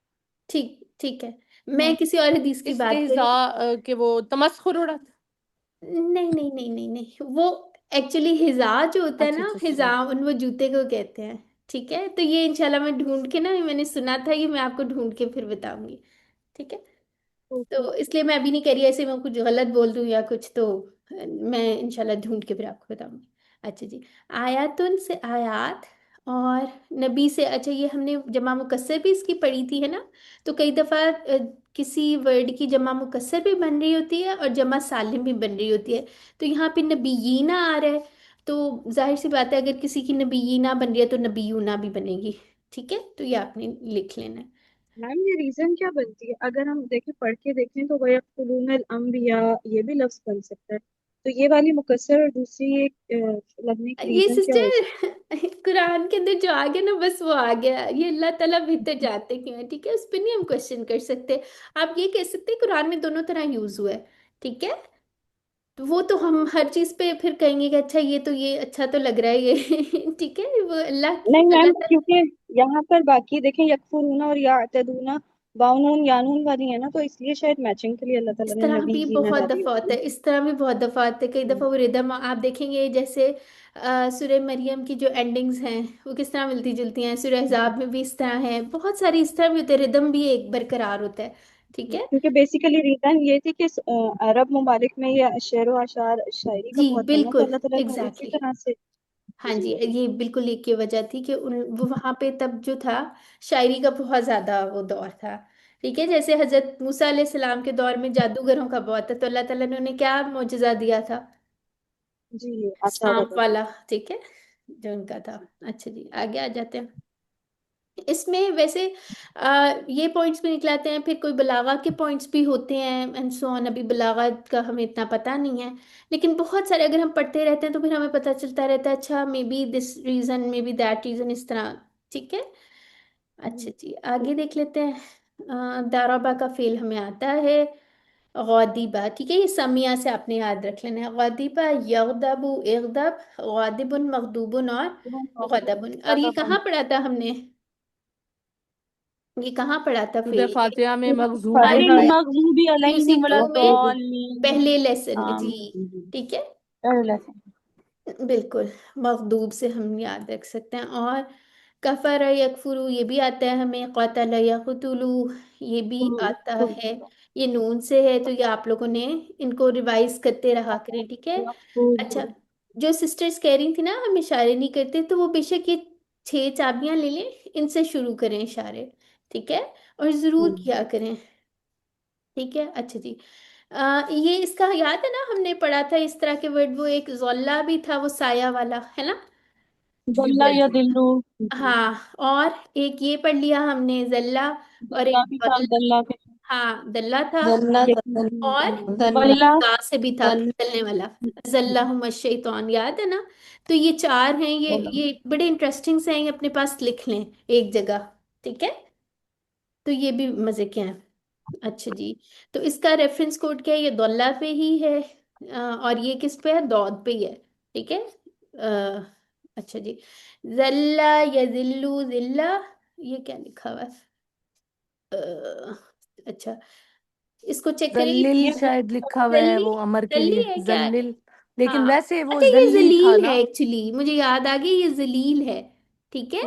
ठीक ठीक है, मैं किसी और हदीस की बात कर इस्तेजा रही थी। के वो तमस्खुर उड़ा। नहीं नहीं नहीं नहीं नहीं, वो एक्चुअली हिजा जो होता है अच्छा ना, अच्छा अच्छा। हिजा उन वो जूते को कहते हैं। ठीक है, तो ये इंशाल्लाह मैं ढूंढ के ना, मैंने सुना था ये, मैं आपको ढूंढ के फिर बताऊंगी। ठीक है, ओके। तो इसलिए मैं अभी नहीं कह रही ऐसे मैं कुछ गलत बोल दूं या कुछ, तो मैं इंशाल्लाह ढूंढ के फिर आपको बताऊंगी। अच्छा जी, आयातुन से आयात, और नबी से। अच्छा, ये हमने जमा मुकस्सर भी इसकी पढ़ी थी है ना। तो कई दफ़ा किसी वर्ड की जमा मुकस्सर भी बन रही होती है और जमा सालिम भी बन रही होती है। तो यहाँ पे नबीयीना आ रहा है, तो जाहिर सी बात है अगर किसी की नबीयीना बन रही है तो नबीयूना भी बनेगी। ठीक है, तो ये आपने लिख लेना है। मैम ये रीजन क्या बनती है? अगर हम देखें, पढ़ के देखें तो वयक़्तुलून अम्बिया, ये भी लफ्ज बन सकता है। तो ये वाली मुकस्सर और दूसरी एक लगने की ये रीजन क्या हो सकती सिस्टर कुरान के अंदर जो आ गया ना, बस वो आ गया। ये अल्लाह ताला बेहतर जानते क्यों है। ठीक है, उस पर नहीं हम क्वेश्चन कर सकते। आप ये कह सकते हैं कुरान में दोनों तरह यूज हुआ है। ठीक है, तो वो तो हम हर चीज पे फिर कहेंगे कि अच्छा ये तो, ये अच्छा तो लग रहा है ये ठीक है, वो अल्लाह है? नहीं मैम, अल्लाह ताला क्योंकि यहाँ पर बाकी देखें यकफुरूना और यातदूना वाउनून यानून वाली है ना, तो इसलिए शायद मैचिंग के लिए अल्लाह ताला इस ने तरह नबी भी जीना बहुत डाली दफा होता होगी। है, इस तरह भी बहुत दफा होता है। कई दफा वो रिदम आप देखेंगे, जैसे सूरह मरियम की जो एंडिंग्स हैं वो किस तरह मिलती जुलती हैं, सूरह अहज़ाब में भी इस तरह है, बहुत सारी इस तरह भी होते हैं, रिदम भी एक बरकरार होता है। ठीक है, क्योंकि बेसिकली रीजन ये थी कि अरब ममालिक में ये शेर व अशार शायरी का जी बहुत है ना, तो बिल्कुल, अल्लाह ताला ने उसी एग्जैक्टली। तरह से। हाँ जी, जी। ये बिल्कुल एक की वजह थी कि वो वहाँ पे तब जो था, शायरी का बहुत ज्यादा वो दौर था। ठीक है, जैसे हजरत मूसा अलैहि सलाम के दौर में जादूगरों का बहुत था, तो अल्लाह ताला ने उन्हें क्या मोजज़ा दिया था, जी अच्छा सांप लगा। वाला। ठीक है, जो उनका था। अच्छा जी, आगे आ जाते हैं। इसमें वैसे ये पॉइंट्स भी निकलाते हैं, फिर कोई बलागा के पॉइंट्स भी होते हैं एंड सो ऑन। अभी बलागा का हमें इतना पता नहीं है, लेकिन बहुत सारे अगर हम पढ़ते रहते हैं तो फिर हमें पता चलता रहता है, अच्छा maybe this reason, maybe that reason, इस तरह। ठीक है, अच्छा जी, आगे देख लेते हैं। दाराबा का फेल हमें आता है गौदीबा। ठीक है, ये समिया से आपने याद रख लेना है। गौदीबा, यगदबु, इगदब, गौदिबुन, मगदूबुन और गौदबुन। और ये कहाँ पढ़ा था हमने, ये कहाँ पढ़ा था सूरह फेल ये? फातिहा में मगजूब हाँ गायरिल जी, होता है। मगजूबी यूसी अलैहिम टू में वलद्दालिन। पहले लेसन में जी। आमीन। ठीक है, पहले lesson। बिल्कुल, मखदूब से हम याद रख सकते हैं। और कफर यकफुरु ये भी आता है हमें, क़तल यक़तुलु ये भी आता है। ये नून से है, तो ये आप लोगों ने इनको रिवाइज करते रहा करें। ठीक है, अच्छा, जो सिस्टर्स कह रही थी ना हम इशारे नहीं करते, तो वो बेशक ये 6 चाबियां ले लें, इनसे शुरू करें इशारे। ठीक है, और जरूर किया करें। ठीक है, अच्छा जी, ये इसका याद है ना, हमने पढ़ा था इस तरह के वर्ड, वो एक जोल्ला भी था, वो साया वाला है ना। दल्ला या दिल्लू। हाँ, और एक ये पढ़ लिया हमने जल्ला, और एक दल्ला भी था, दल्ला के हाँ दल्ला था। दन्ना लेकिन और दन्ना वल्ला। दा से भी था चलने वाला, जल्लाहुम शैतान, याद है ना। तो ये 4 हैं, ये बड़े इंटरेस्टिंग से हैं, ये अपने पास लिख लें एक जगह। ठीक है, तो ये भी मजे के हैं। अच्छा जी, तो इसका रेफरेंस कोड क्या है, ये दौल्ला पे ही है। और ये किस पे है, दौद पे ही है। ठीक है, अच्छा जी, जल्ला या जिल्लू, जिल्ला, ये क्या लिखा हुआ है। अ, अच्छा, इसको चेक करें, जल्लिल ये शायद लिखा हुआ है, जल्ली, वो अमर के जल्ली लिए है क्या। जल्लिल। लेकिन हाँ, वैसे वो अच्छा ये जल्ली था जलील है, ना। एक्चुअली मुझे याद आ गया, ये जलील है। ठीक है,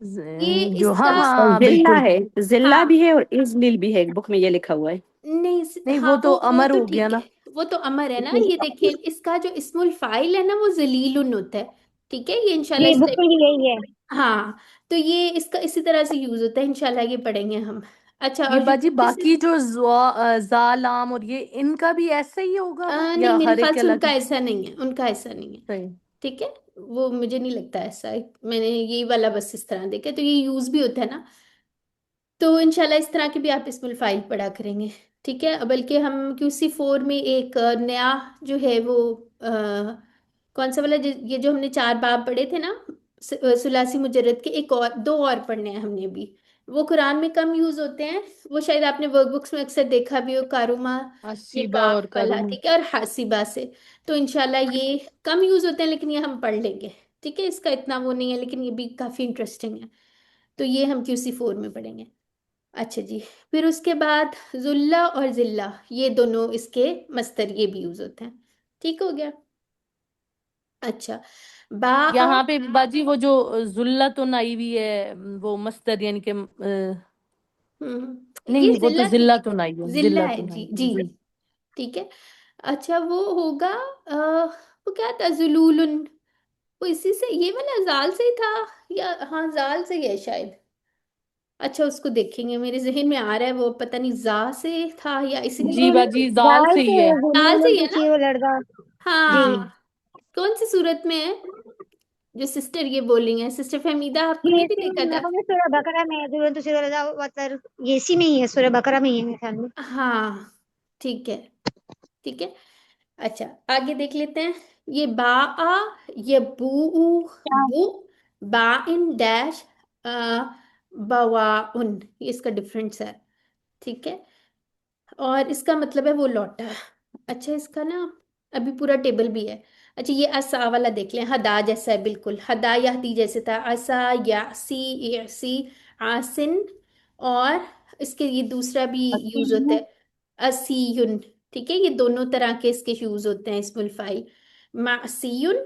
नहीं ये जो हाँ इसका, हाँ जिल्ला बिल्कुल। है, जिल्ला हाँ भी है और इजलिल भी है, बुक में ये लिखा हुआ है। नहीं नहीं हाँ वो तो वो अमर तो हो गया ठीक है, ना। वो तो अमर है ना। जी ये देखिए इसका जो इस्मुल फाइल है ना वो जलीलुन होता है। ठीक है, ये इंशाल्लाह जी, इस बिल्कुल टाइप। यही है। हाँ, तो ये इसका इसी तरह से यूज होता है, इंशाल्लाह ये पढ़ेंगे हम। अच्छा, ये और जो बाजी दूसरे बाकी जो जा लाम और ये इनका भी ऐसा ही होगा नहीं, या मेरे हर एक ख्याल के से अलग उनका है? ऐसा नहीं है, उनका ऐसा नहीं है। सही। ठीक है, वो मुझे नहीं लगता ऐसा है। मैंने यही वाला बस इस तरह देखा, तो ये यूज भी होता है ना। तो इंशाल्लाह इस तरह की भी आप इसमें फाइल पढ़ा करेंगे। ठीक है, बल्कि हम QC4 में एक नया जो है वो कौन सा वाला ये जो हमने चार बाब पढ़े थे ना, सुलासी मुजर्रद के एक और दो और पढ़ने हैं हमने भी। वो कुरान में कम यूज होते हैं। वो शायद आपने वर्कबुक्स में अक्सर देखा भी हो, कारुमा ये हसीबा बाप और वाला, करूँ। ठीक है, और हासिबा से। तो इंशाल्लाह ये कम यूज होते हैं, लेकिन ये हम पढ़ लेंगे। ठीक है, इसका इतना वो नहीं है, लेकिन ये भी काफी इंटरेस्टिंग है। तो ये हम QC4 में पढ़ेंगे। अच्छा जी। फिर उसके बाद जुल्ला और जिल्ला, ये दोनों इसके मस्तर ये भी यूज होते हैं। ठीक हो गया। अच्छा, बा आ, यहाँ पे बाजी वो जो जुल्लतुन आई हुई है वो मस्तर यानी कि ये नहीं, वो तो जिल्लत नहीं, जिल्लतुन आई है, जिल्ला है जिल्लतुन आई जी है जी। जी। ठीक है। अच्छा, वो होगा वो क्या था, जुलूलुन। वो इसी से, ये वाला जाल से ही था, या हाँ जाल से ही है शायद। अच्छा, उसको देखेंगे, मेरे जहन में आ रहा है वो, पता नहीं जा से था या जी इसीलिए। बाजी जाल जाल से ही से है। जाल से जुलूल ही है ना। पूछिए वो लड़का। जी, हाँ, कौन सी सूरत में है जो सिस्टर ये बोलिंग है, सिस्टर फहमीदा, आपने ये भी देखा था। सूरह बकरा में है, जुलूल तो सूरह मतलब ये इसी में ही है, सूरह बकरा में ही है मेरे ख्याल में। हाँ, ठीक है। ठीक है। अच्छा, आगे देख लेते हैं। ये बा आ, ये बू, बा इन डैश बवा उन, ये इसका डिफरेंस है। ठीक है, और इसका मतलब है वो लौटा। अच्छा, इसका ना अभी पूरा टेबल भी है। अच्छा, ये असा वाला देख लें, हदा जैसा है बिल्कुल, हदा याहदी जैसे था, असा यासी यासी आसिन। और इसके ये दूसरा भी यूज होता है, असीयुन। ठीक है, ये दोनों तरह के इसके यूज होते हैं इसमुल फाइल। मासीयुन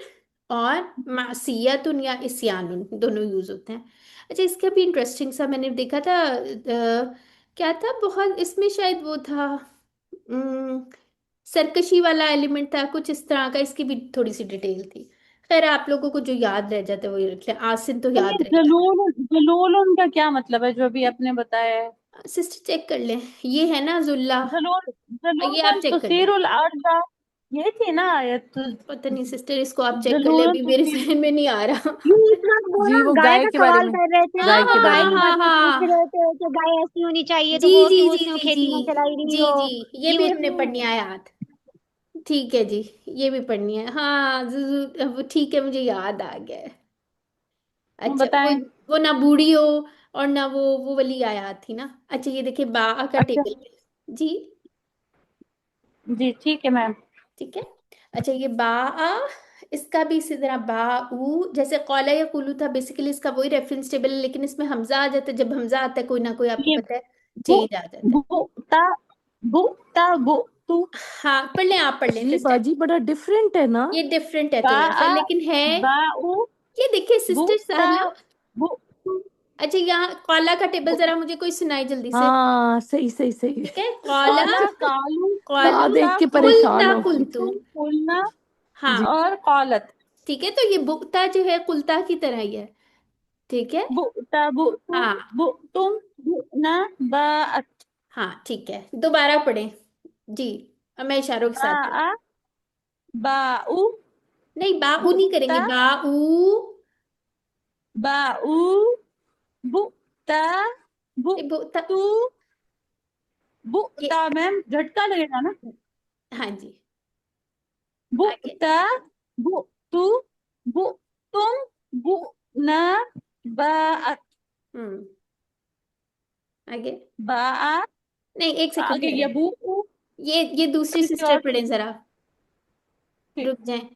और मासियतुन या इस्यानुन दोनों यूज होते हैं। अच्छा, इसका भी इंटरेस्टिंग सा मैंने देखा था, क्या था बहुत इसमें, शायद वो था अम, सरकशी वाला एलिमेंट था कुछ इस तरह का, इसकी भी थोड़ी सी डिटेल थी। खैर, आप लोगों को जो याद रह जाता है वही रख लें, आसिन तो तो ये याद रहेगा। जलूल जलूल उनका क्या मतलब है जो अभी आपने बताया है? सिस्टर चेक कर लें, ये है ना जुल्ला। जलूल ये आप जलूल चेक कर लें। तुसीरुल अर्दा, ये थी ना आयत? पता नहीं सिस्टर, इसको आप चेक कर ले, जलूल अभी मेरे तुसीर। जहन में नहीं आ रहा। ये इस वक्त वो जी ना वो गाय गाय का के बारे सवाल में, कर रहे थे ना, गाय के तो बारे गाय हाँ के में। हाँ बारे में पूछ हाँ, रहे थे कि गाय ऐसी होनी चाहिए, जी तो वो कि जी वो जी उसने वो जी खेती में चलाई जी रही जी हो। जी, ये ये भी हमने उसमें पढ़नी है आयत। ठीक है जी, ये भी पढ़नी है, हाँ वो ठीक है, मुझे याद आ गया है। अच्छा, बताएं। वो ना बूढ़ी हो और ना वो वाली आयत थी ना। अच्छा, ये देखिए बा का अच्छा टेबल है जी। जी, ठीक है मैम। ठीक है। अच्छा, ये बा इसका भी इसी तरह बा ऊ, जैसे कौला या कुलू था, बेसिकली इसका वही रेफरेंस टेबल है, लेकिन इसमें हमजा आ जाता है। जब हमजा आता है कोई ना कोई, आपको ये पता है, भू चेंज आ जाता है। भू ता भू ता भू तू। हाँ, पढ़ लें, आप पढ़ लें जी सिस्टर। बाजी बड़ा डिफरेंट है ना। ये डिफरेंट है बा थोड़ा सा, आ लेकिन है। बा उ ये देखिए भू सिस्टर ता सहला। भू तू अच्छा, यहाँ कौला का टेबल भू। जरा मुझे कोई सुनाई जल्दी से। हाँ सही सही सही। ठीक है, कौला, काला कालू कौलू, ता देख कुलता के परेशान कुलता हो। कुलतू। कुलना हाँ, जी और कौलत। ठीक है, तो ये बुक्ता जो है कुलता की तरह ही है। ठीक है। भू ता भू तू हाँ भू तुम भू ना बा हाँ, ठीक है, दोबारा पढ़ें जी। अब मैं इशारों के बा साथ पढ़, आ बा उ नहीं बाऊ भू नहीं करेंगे, ता बाऊ। बा उ भू ता भू नहीं, बुक्ता। तू भू ये, ता मैम झटका लगेगा ना? हाँ जी, भू आगे। ता भू तू भू तुम भू ना बा हम्म, आगे। बा नहीं, एक सेकंड आगे ठहरे। यबू ये दूसरी किसी सिस्टर और पढ़ें जरा, ठीक। रुक जाएं।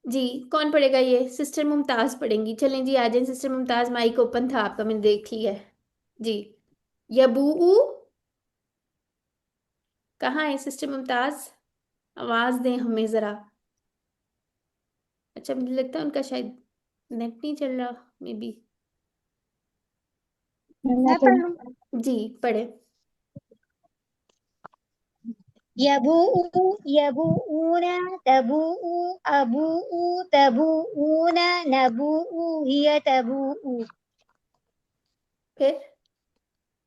जी, कौन पढ़ेगा, ये सिस्टर मुमताज पढ़ेंगी। चलें जी, आ जाएं सिस्टर मुमताज, माइक ओपन था आपका, मैंने देख लिया है जी। यबू, कहाँ है सिस्टर मुमताज, आवाज दें हमें जरा। अच्छा, मुझे लगता है उनका शायद नेट नहीं चल रहा, मे बी। मैं पढ़ लूँ। जी, पढ़े। यबूउ यबूऊन तबूउ अबूउ तबूऊन नबूउ हिय तबूउ। फिर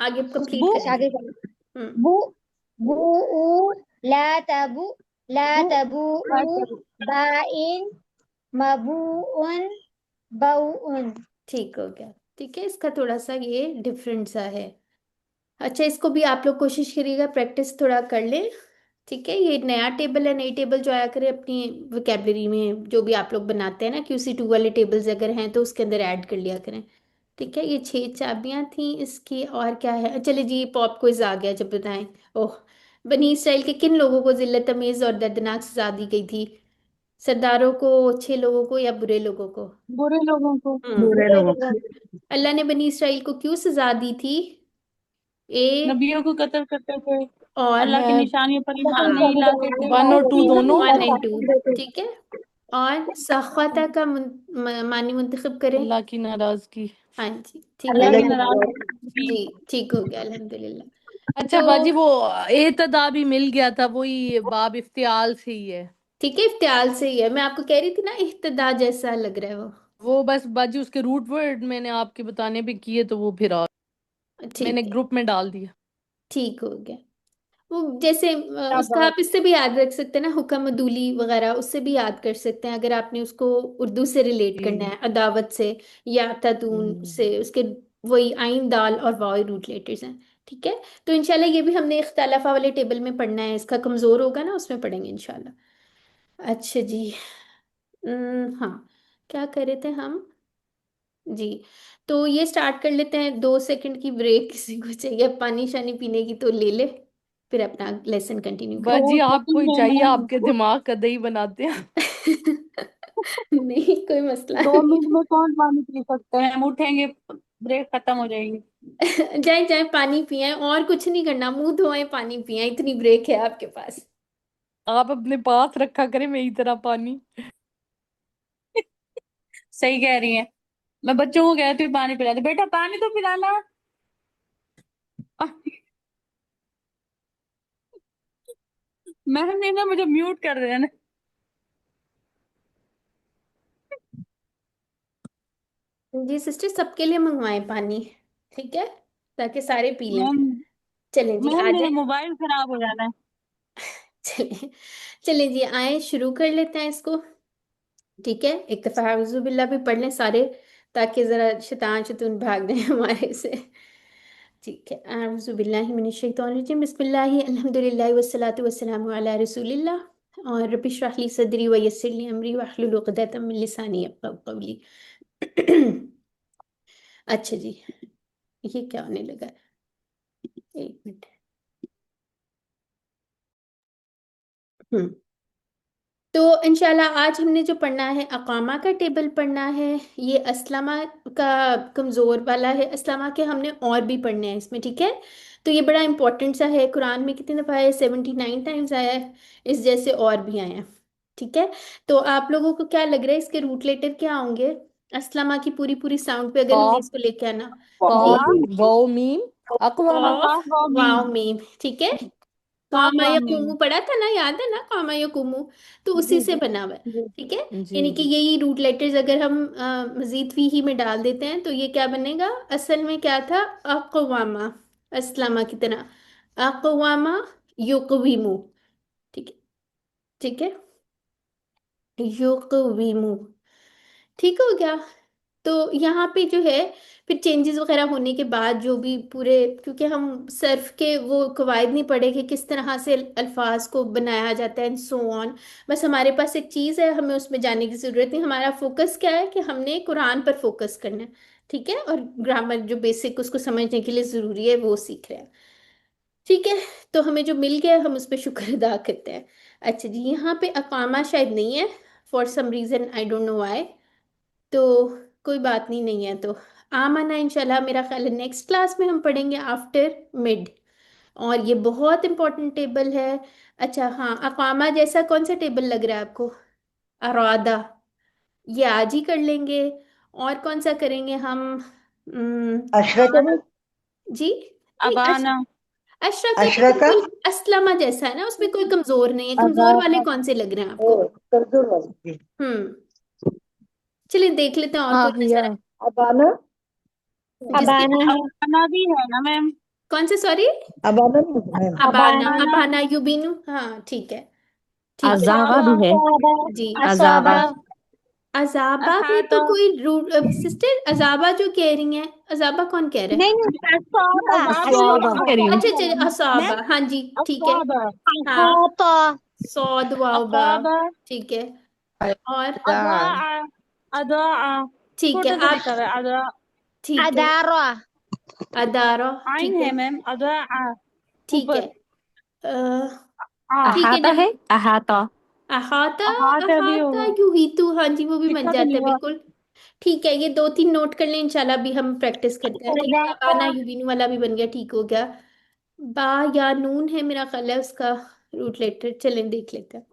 आगे कंप्लीट बु अच्छा करें। आगे चलो। हम्म। बू बूऊ ला तबू ला बु तबूउ बाइन मबूउन बऊउन। ठीक हो गया। ठीक है, इसका थोड़ा सा ये डिफरेंट सा है। अच्छा, इसको भी आप लोग कोशिश करिएगा, प्रैक्टिस थोड़ा कर लें। ठीक है, ये नया टेबल है, नई टेबल जो आया करे अपनी वोकेबलरी में, जो भी आप लोग बनाते हैं ना QC2 वाले टेबल्स अगर हैं तो उसके अंदर ऐड कर लिया करें। ठीक है, ये 6 चाबियां थी इसकी। और क्या है, चले जी, पॉप क्विज आ गया, जब बताएं। ओह, बनी इसराइल के किन लोगों को जिल्लत तमीज और दर्दनाक सजा दी गई थी? सरदारों को, अच्छे लोगों को, या बुरे लोगों को? बुरे लोगों को। हम्म। बुरे बुरे लोगों लोगों को। को। अल्लाह ने बनी इसराइल को क्यों सजा दी थी? ए नबियों को कत्ल करते थे, और अल्लाह की मैं निशानियों पर अल्लाह की ईमान नहीं निशानी लाते बनाने थे। वन और टू लाते दोनों। One and two. थे। ठीक है। और सख्वाता का मानी मुंतखब करें। अल्लाह की नाराजगी। हाँ जी, ठीक है अल्लाह अल्लाह की की अल्हम्दुलिल्लाह। नाराजगी। जी, ठीक हो गया अल्हम्दुलिल्लाह। अच्छा तो बाजी, वो एतदा भी मिल गया था, वही बाब इफ्तियाल से ही है। ठीक है, इफ्तियाल से ही है, मैं आपको कह रही थी ना, इhtदा जैसा लग रहा है वो। वो बस बाजी उसके रूट वर्ड मैंने आपके बताने पे किए, तो वो फिर मैंने ठीक है, ग्रुप में डाल दिया। ठीक हो गया। वो जैसे क्या उसका बात। आप इससे भी याद रख सकते हैं ना, हुक्म दूली वगैरह, उससे भी याद कर सकते हैं अगर आपने उसको उर्दू से रिलेट करना जी। है, अदावत से या तदून हम्म। से। उसके वही आइन दाल और वाव रूट लेटर्स हैं। ठीक है, तो इंशाल्लाह ये भी हमने इख्तलाफा वाले टेबल में पढ़ना है, इसका कमजोर होगा ना, उसमें पढ़ेंगे इंशाल्लाह। अच्छा जी। हाँ, क्या कर रहे थे हम? जी, तो ये स्टार्ट कर लेते हैं। 2 सेकंड की ब्रेक किसी को चाहिए पानी शानी पीने की तो ले ले, फिर अपना लेसन कंटिन्यू करें। बाजी 2 सेकंड आपको ही में चाहिए, नहीं, आपके दिमाग का दही बनाते हैं। नहीं, कोई मसला 2 मिनट नहीं। में कौन पानी पी सकते हैं? हम उठेंगे, ब्रेक खत्म हो जाएगी। जाए जाए, पानी पिए, और कुछ नहीं करना, मुंह धोए, पानी पिए, इतनी ब्रेक है आपके पास। आप अपने पास रखा करें मेरी तरह पानी। सही कह रही हैं। मैं बच्चों को कहती हूँ पानी पिला दे, बेटा पानी तो पिलाना। मैम ने ना मुझे म्यूट कर दिया ना। जी सिस्टर, सबके लिए मंगवाएं पानी। ठीक है, ताकि सारे पी लें। मैम, चलें जी, मैम आ मेरा जाए। मोबाइल खराब हो जाना है। चलें, चलें जी, आए शुरू कर लेते हैं इसको। ठीक है, एक दफा औज़ु बिल्ला भी पढ़ लें सारे, ताकि जरा शैतान शैतून भाग जाए हमारे से। ठीक है, औज़ु बिल्लाहि मिनश शैतानिर रजीम, बिस्मिल्लाहि अल्हम्दुलिल्लाहि वस्सलातु वस्सलामु अला रसूलिल्लाह। और रब्बि इश्रह ली सदरी व यस्सिर ली अमरी वहलुल उक़दतम मिन लिसानी यफ़क़हू क़ौली। अच्छा जी, ये क्या होने लगा? एक मिनट। हम्म। तो इंशाल्लाह आज हमने जो पढ़ना है, अकामा का टेबल पढ़ना है। ये अस्लमा का कमज़ोर वाला है। अस्लमा के हमने और भी पढ़ने हैं इसमें। ठीक है, तो ये बड़ा इंपॉर्टेंट सा है। कुरान में कितनी दफ़ा है? 79 टाइम्स आया है। इस जैसे और भी आए हैं। ठीक है, तो आप लोगों को क्या लग रहा है इसके रूट लेटर क्या होंगे? अस्लमा की पूरी पूरी साउंड पे अगर हमने काफ, इसको लेके आना। जी, काफ, वाव, मीम, अकवामा। कॉफ, काफ वाव मीम। वाव मीम। ठीक है, काफ कामा वाव या मीम। कुमू पढ़ा था ना, याद है ना, कामा या कुमू? तो उसी जी से जी बना हुआ है। जी। ठीक है, जी। यानी कि यही रूट लेटर्स अगर हम मजीद फी ही में डाल देते हैं तो ये क्या बनेगा? असल में क्या था? अकवामा, अस्लामा की तरह। अकवामा युकविमु। ठीक है, ठीक है, युकविमु। ठीक हो गया। तो यहाँ पे जो है, फिर चेंजेस वगैरह होने के बाद जो भी पूरे, क्योंकि हम सर्फ के वो कवायद नहीं पढ़े कि किस तरह से अल्फाज को बनाया जाता है एंड सो ऑन। बस हमारे पास एक चीज़ है, हमें उसमें जाने की ज़रूरत नहीं। हमारा फोकस क्या है कि हमने कुरान पर फोकस करना है। ठीक है, और ग्रामर जो बेसिक उसको समझने के लिए ज़रूरी है वो सीख रहे हैं। ठीक है, तो हमें जो मिल गया हम उस पर शुक्र अदा करते हैं। अच्छा जी, यहाँ पे अकामा शायद नहीं है, for some reason, I don't know why. तो कोई बात नहीं, नहीं है तो आम आना इंशाल्लाह, मेरा ख्याल है नेक्स्ट क्लास में हम पढ़ेंगे आफ्टर मिड। और ये बहुत इंपॉर्टेंट टेबल है। अच्छा हाँ, अकामा जैसा कौन सा टेबल लग रहा है आपको? अरादा, ये आज ही कर लेंगे। और कौन सा करेंगे हम? अशरत जी, नहीं, अबाना। अशरका तो अशरका बिल्कुल अस्लमा जैसा है ना, उसमें कोई कमजोर नहीं है। कमजोर वाले अजाबा कौन से लग रहे हैं ओ आपको? कमजोर वाली चलिए देख लेते हैं और कोई आहिया। नजर है अबाना जिसके अबाना है। अबाना भी है ना मैम? कौन से, सॉरी? अबाना नहीं है। अबाना, अबाना, अबाना युबीनु, हाँ ठीक है, ठीक है। अजाबा असाबा, भी है। असाबा, जी। अजाबा। असाबा, अजाबा में तो अहाता, कोई रूट, सिस्टर अजाबा जो कह रही हैं, अजाबा कौन कह रहा है? नहीं नहीं, असाबा, अजाब भी स्वाबा कह रही हूँ। अच्छा अच्छा, मैम, असाबा, हाँ जी ठीक है। असाबा, हाँ, अहाता, सौद वाओबा, असाबा, ठीक है। और दार अदाआ, अदाआ, ठीक है छोटा सा आप, लिखा हुआ है अदा। ठीक है। अदारा, अदारा, आइन ठीक है, है मैम, अदाआ, ठीक है। ऊपर। अ, आ, ठीक है अहाता जब है, अहाता। अहाता, अहाता भी अहाता होगा, यू ही तू, हाँ जी वो भी बन लिखा तो जाता नहीं है हुआ। बिल्कुल। ठीक है, ये दो तीन नोट कर लें, इंशाल्लाह भी हम प्रैक्टिस करते हैं। ठीक है, अदारा, अबाना युबीनु वाला भी बन गया, ठीक हो गया। बा या नून है मेरा ख्याल है उसका रूट लेटर, चलें देख लेते हैं।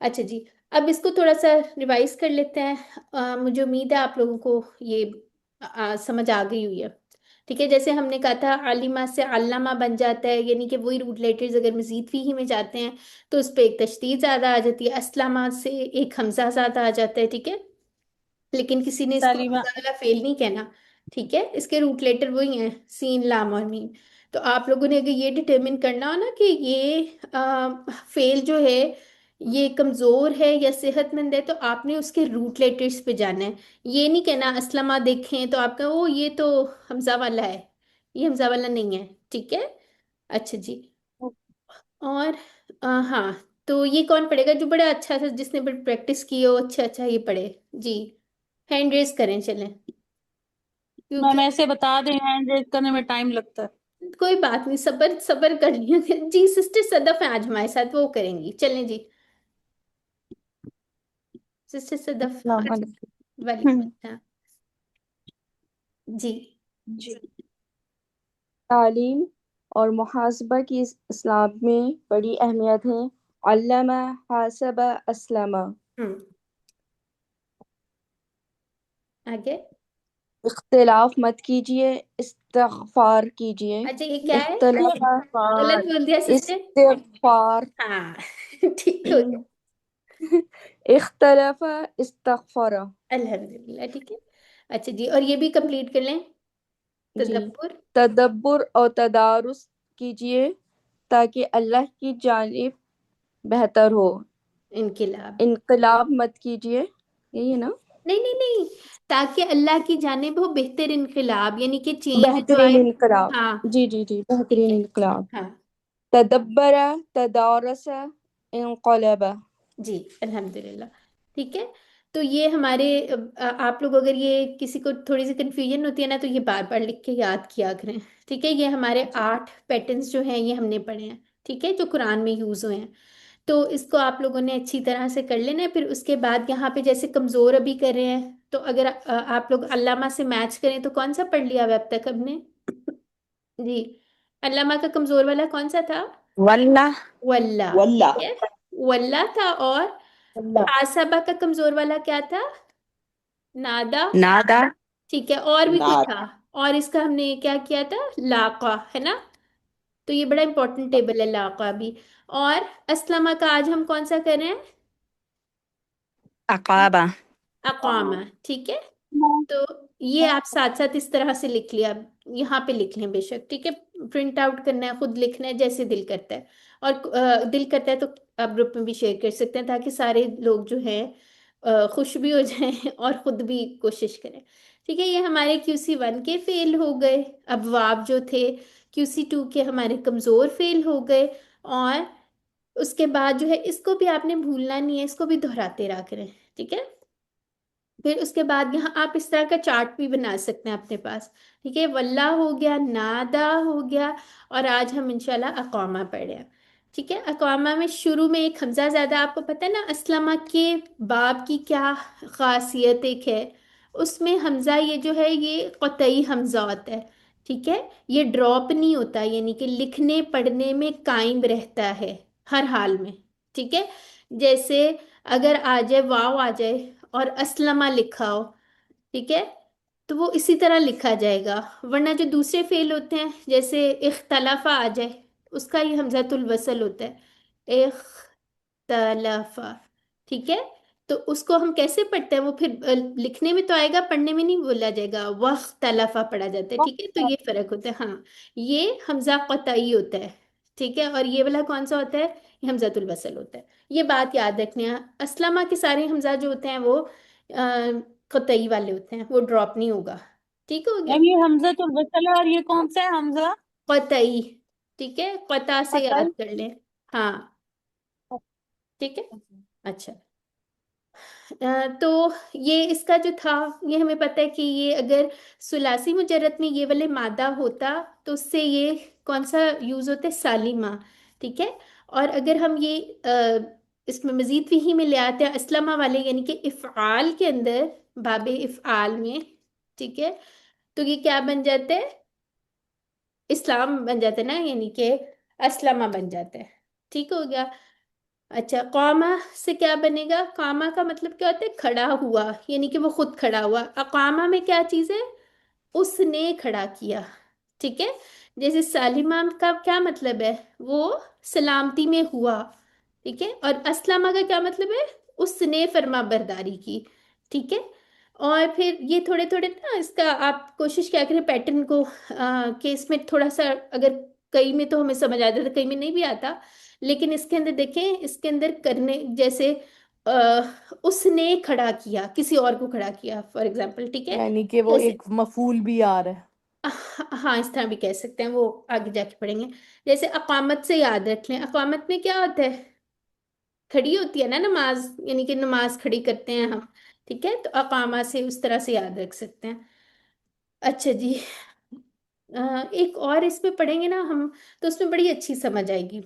अच्छा जी, अब इसको थोड़ा सा रिवाइज कर लेते हैं। मुझे उम्मीद है आप लोगों को ये समझ आ गई हुई है। ठीक है, जैसे हमने कहा था आलिमा से अल्लामा बन जाता है, यानी कि वही रूट लेटर्स अगर मजीद फीही में जाते हैं तो उस पर एक तशदीद ज़्यादा आ जाती है। अस्लामा से एक हमजा ज़्यादा आ जाता है, ठीक है। लेकिन किसी ने इसको सलीमा, हमजा वाला फेल नहीं कहना, ठीक है। इसके रूट लेटर वही हैं, सीन लाम और मीम। तो आप लोगों ने अगर ये डिटरमिन करना हो ना कि ये फेल जो है ये कमजोर है या सेहतमंद है, तो आपने उसके रूट लेटर्स पे जाना है। ये नहीं कहना असलमा देखें तो आपका ओ ये तो हमजा वाला है, ये हमजा वाला नहीं है, ठीक है। अच्छा जी। और हाँ, तो ये कौन पढ़ेगा जो बड़ा अच्छा था, जिसने बड़ी प्रैक्टिस की हो, अच्छा अच्छा ये पढ़े जी। हैंड रेस करें चलें, क्योंकि मैम ऐसे बता दें, हैंड रेज करने में टाइम लगता है। कोई बात नहीं, सबर सबर कर लिया जी। सिस्टर सदफ है आज हमारे साथ, वो करेंगी, चलें जी। सिस्टर सदफ, अस्सलाम अच्छा, वालेकुम वालेकुम। अस्सलाम जी। जी, तालीम और मुहासबा की इस्लाम में बड़ी अहमियत है। अल्लमा हासबा अस्लमा। हम्म, आगे। इख्तिलाफ मत कीजिए, इस्तिग़फ़ार कीजिए। अच्छा ये क्या है, इख्तिलाफ गलत बोल दिया सिस्टर? इस्तिग़फ़ार। हाँ ठीक हो गया, इख्तलफ़ इस्तग़फ़र। अल्हम्दुलिल्लाह, ठीक है। अच्छा जी, और ये भी कंप्लीट कर लें, जी, तदब्बुर, तदब्बुर और तदारुस कीजिए ताकि अल्लाह की जानिब बेहतर हो। इनकिलाब, इनकलाब मत कीजिए, यही है ना। नहीं नहीं नहीं, ताकि अल्लाह की जानिब हो बेहतर इनकलाब, यानी कि चेंज जो बेहतरीन आए। इनकलाब। हाँ जी जी जी, ठीक बेहतरीन है, इनकलाब। हाँ तदब्बरा तदारसा इनकलबा। जी, अल्हम्दुलिल्लाह, ठीक है। तो ये हमारे आप लोग अगर ये किसी को थोड़ी सी कंफ्यूजन होती है ना, तो ये बार बार लिख के याद किया करें, ठीक है। ये हमारे 8 पैटर्न्स जो हैं ये हमने पढ़े हैं, ठीक है, जो कुरान में यूज हुए हैं। तो इसको आप लोगों ने अच्छी तरह से कर लेना है। फिर उसके बाद यहाँ पे जैसे कमजोर अभी कर रहे हैं, तो अगर आप लोग अल्लामा से मैच करें तो कौन सा पढ़ लिया हुआ है अब तक हमने जी? अल्लामा का कमजोर वाला कौन सा था? वल्ला। वल्ला, वल्ला ठीक है, वल्ला था। और वल्ला आसबा का कमजोर वाला क्या था? नादा, नादा। ठीक है। और भी कोई नाद था? और इसका हमने क्या किया था? लाका, है ना। तो ये बड़ा इंपॉर्टेंट टेबल है लाका भी। और अस्लमा का आज हम कौन सा कर रहे हैं? अकाबा। अकामा, ठीक है। तो ये आप साथ साथ इस तरह से लिख लिया, यहाँ पे लिख लें बेशक, ठीक है। प्रिंट आउट करना है, खुद लिखना है जैसे दिल करता है। और दिल करता है तो आप ग्रुप में भी शेयर कर सकते हैं, ताकि सारे लोग जो हैं खुश भी हो जाएं और खुद भी कोशिश करें, ठीक है। ये हमारे QC 1 के फेल हो गए। अब वाब जो थे QC 2 के हमारे कमज़ोर फेल हो गए। और उसके बाद जो है इसको भी आपने भूलना नहीं है, इसको भी दोहराते रहा करें, ठीक है। फिर उसके बाद यहाँ आप इस तरह का चार्ट भी बना सकते हैं अपने पास, ठीक है। वल्ला हो गया, नादा हो गया, और आज हम इंशाल्लाह अक़ामा पढ़े हैं, ठीक है। अक़ामा में शुरू में एक हमजा ज़्यादा, आपको पता है ना अस्लमा के बाब की क्या खासियत एक है, उसमें हमजा ये जो है ये क़तई हमजा होता है, ठीक है। ये ड्रॉप नहीं होता, यानी कि लिखने पढ़ने में कायम रहता है हर हाल में, ठीक है। जैसे अगर आ जाए वाव आ जाए और असलमा लिखा हो, ठीक है, तो वो इसी तरह लिखा जाएगा। वरना जो दूसरे फेल होते हैं जैसे इख्तलाफा आ जाए, उसका ये हमजातुल वसल होता है, इख्तलफा। ठीक है, तो उसको हम कैसे पढ़ते हैं? वो फिर लिखने में तो आएगा, पढ़ने में नहीं बोला जाएगा, वख्तलफा पढ़ा जाता है। ठीक है, तो ये फर्क होता है। हाँ, ये हमजा कतई होता है। ठीक है, और ये वाला कौन सा होता है? ये हमजातुल वसल होता है। ये बात याद रखनी है। असलमा के सारे हमजा जो होते हैं वो कतई वाले होते हैं, वो ड्रॉप नहीं होगा। ठीक हो गया? मैम ये हमजा तो वसल है और ये कौन सा है हमजा? कतई। ठीक है, कता से कतई। याद कर लें। हाँ, ठीक है। अच्छा, तो ये इसका जो था, ये हमें पता है कि ये अगर सुलासी मुजर्रद में ये वाले मादा होता तो उससे ये कौन सा यूज होता है? सालिमा। ठीक है, और अगर हम ये इसमें मजीद फीही में ले आते हैं असलमा वाले, यानी कि इफ़आल के अंदर, बाबे इफ़आल में, ठीक है, तो ये क्या बन जाता है? इस्लाम बन जाता है ना, यानी कि असलमा बन जाता है। ठीक हो गया? अच्छा, कामा से क्या बनेगा? कामा का मतलब क्या होता है? खड़ा हुआ, यानी कि वो खुद खड़ा हुआ। अकामा में क्या चीज है? उसने खड़ा किया। ठीक है, जैसे सालिमा का क्या मतलब है? वो सलामती में हुआ। ठीक है, और असलमा का क्या मतलब है? उसने फर्मा बरदारी की। ठीक है, और फिर ये थोड़े थोड़े ना, इसका आप कोशिश क्या करें पैटर्न को कि इसमें थोड़ा सा, अगर कई में तो हमें समझ आता था, कई में नहीं भी आता, लेकिन इसके अंदर देखें, इसके अंदर करने जैसे आ, उसने खड़ा किया, किसी और को खड़ा किया, फॉर एग्जाम्पल। ठीक है, यानी कि वो जैसे एक मफूल भी आ रहा है। हाँ, इस तरह भी कह सकते हैं, वो आगे जाके पढ़ेंगे। जैसे अकामत से याद रख लें, अकामत में क्या होता है? खड़ी होती है ना नमाज, यानी कि नमाज खड़ी करते हैं हम। ठीक है, तो अकामा से उस तरह से याद रख सकते हैं। अच्छा जी, एक और इसमें पढ़ेंगे ना हम, तो उसमें बड़ी अच्छी समझ आएगी।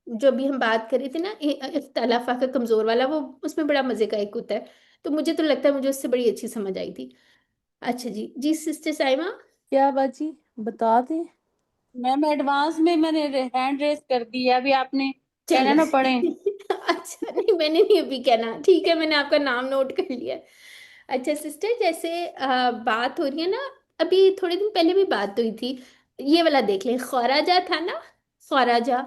जो भी हम बात कर रहे थे ना, इख्तलाफा का कमजोर वाला, वो उसमें बड़ा मजे का एक होता है। तो मुझे तो लगता है मुझे उससे बड़ी अच्छी समझ आई थी। अच्छा जी, जी सिस्टर साइमा। क्या बाजी, बता दें? मैम एडवांस में मैंने हैंड रेस कर दी है, अभी आपने कहना चलो ना पढ़े। अच्छा, नहीं मैंने नहीं अभी कहना, ठीक है, मैंने आपका नाम नोट कर लिया। अच्छा सिस्टर, जैसे बात हो रही है ना, अभी थोड़े दिन पहले भी बात हुई थी, ये वाला देख लें, खौराजा था ना, खौराजा,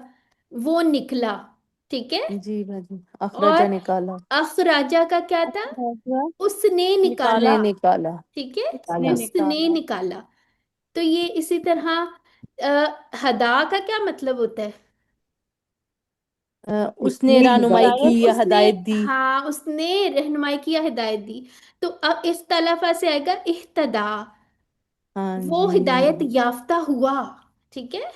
वो निकला। ठीक है, जी बाजी, और अखराजा निकाला। अखराजा का क्या था? उसने निकाला। निकाला। उसने निकाला। ठीक है, उसने उसने निकाला। निकाला। तो ये इसी तरह हदा का क्या मतलब होता है? उसने रहनुमाई की हिदायत। या उसने, हदायत दी। हाँ, उसने रहनुमाई की या हिदायत दी। तो अब इस तलफा से आएगा इह्तदा, हाँ वो हिदायत जी। याफ्ता हुआ। ठीक है,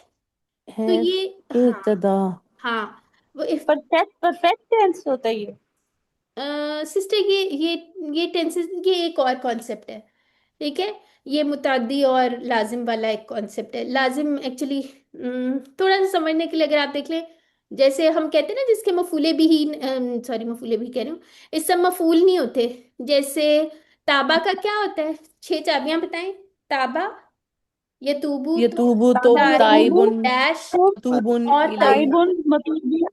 है तो ये, हाँ, इब्तदा। हाँ, वो परफेक्ट परफेक्ट टेंस होता है ये। सिस्टर, ये टेंसेस, ये एक और कॉन्सेप्ट है। ठीक है, ये मुताद्दी और लाजिम वाला एक कॉन्सेप्ट है। लाजिम एक्चुअली थोड़ा सा समझने के लिए अगर आप देख लें, जैसे हम कहते हैं ना, जिसके मफूले भी ही, सॉरी, मफूले भी कह रही हूँ, इस सब मफूल नहीं होते। जैसे ताबा का क्या होता है? 6 चाबियां बताएं। ताबा, यतूबू ये तो, तूबू तो ताइबू, ताइबुन, डैश, तूबुन और इलई। तौबा। ताइबुन मतूबी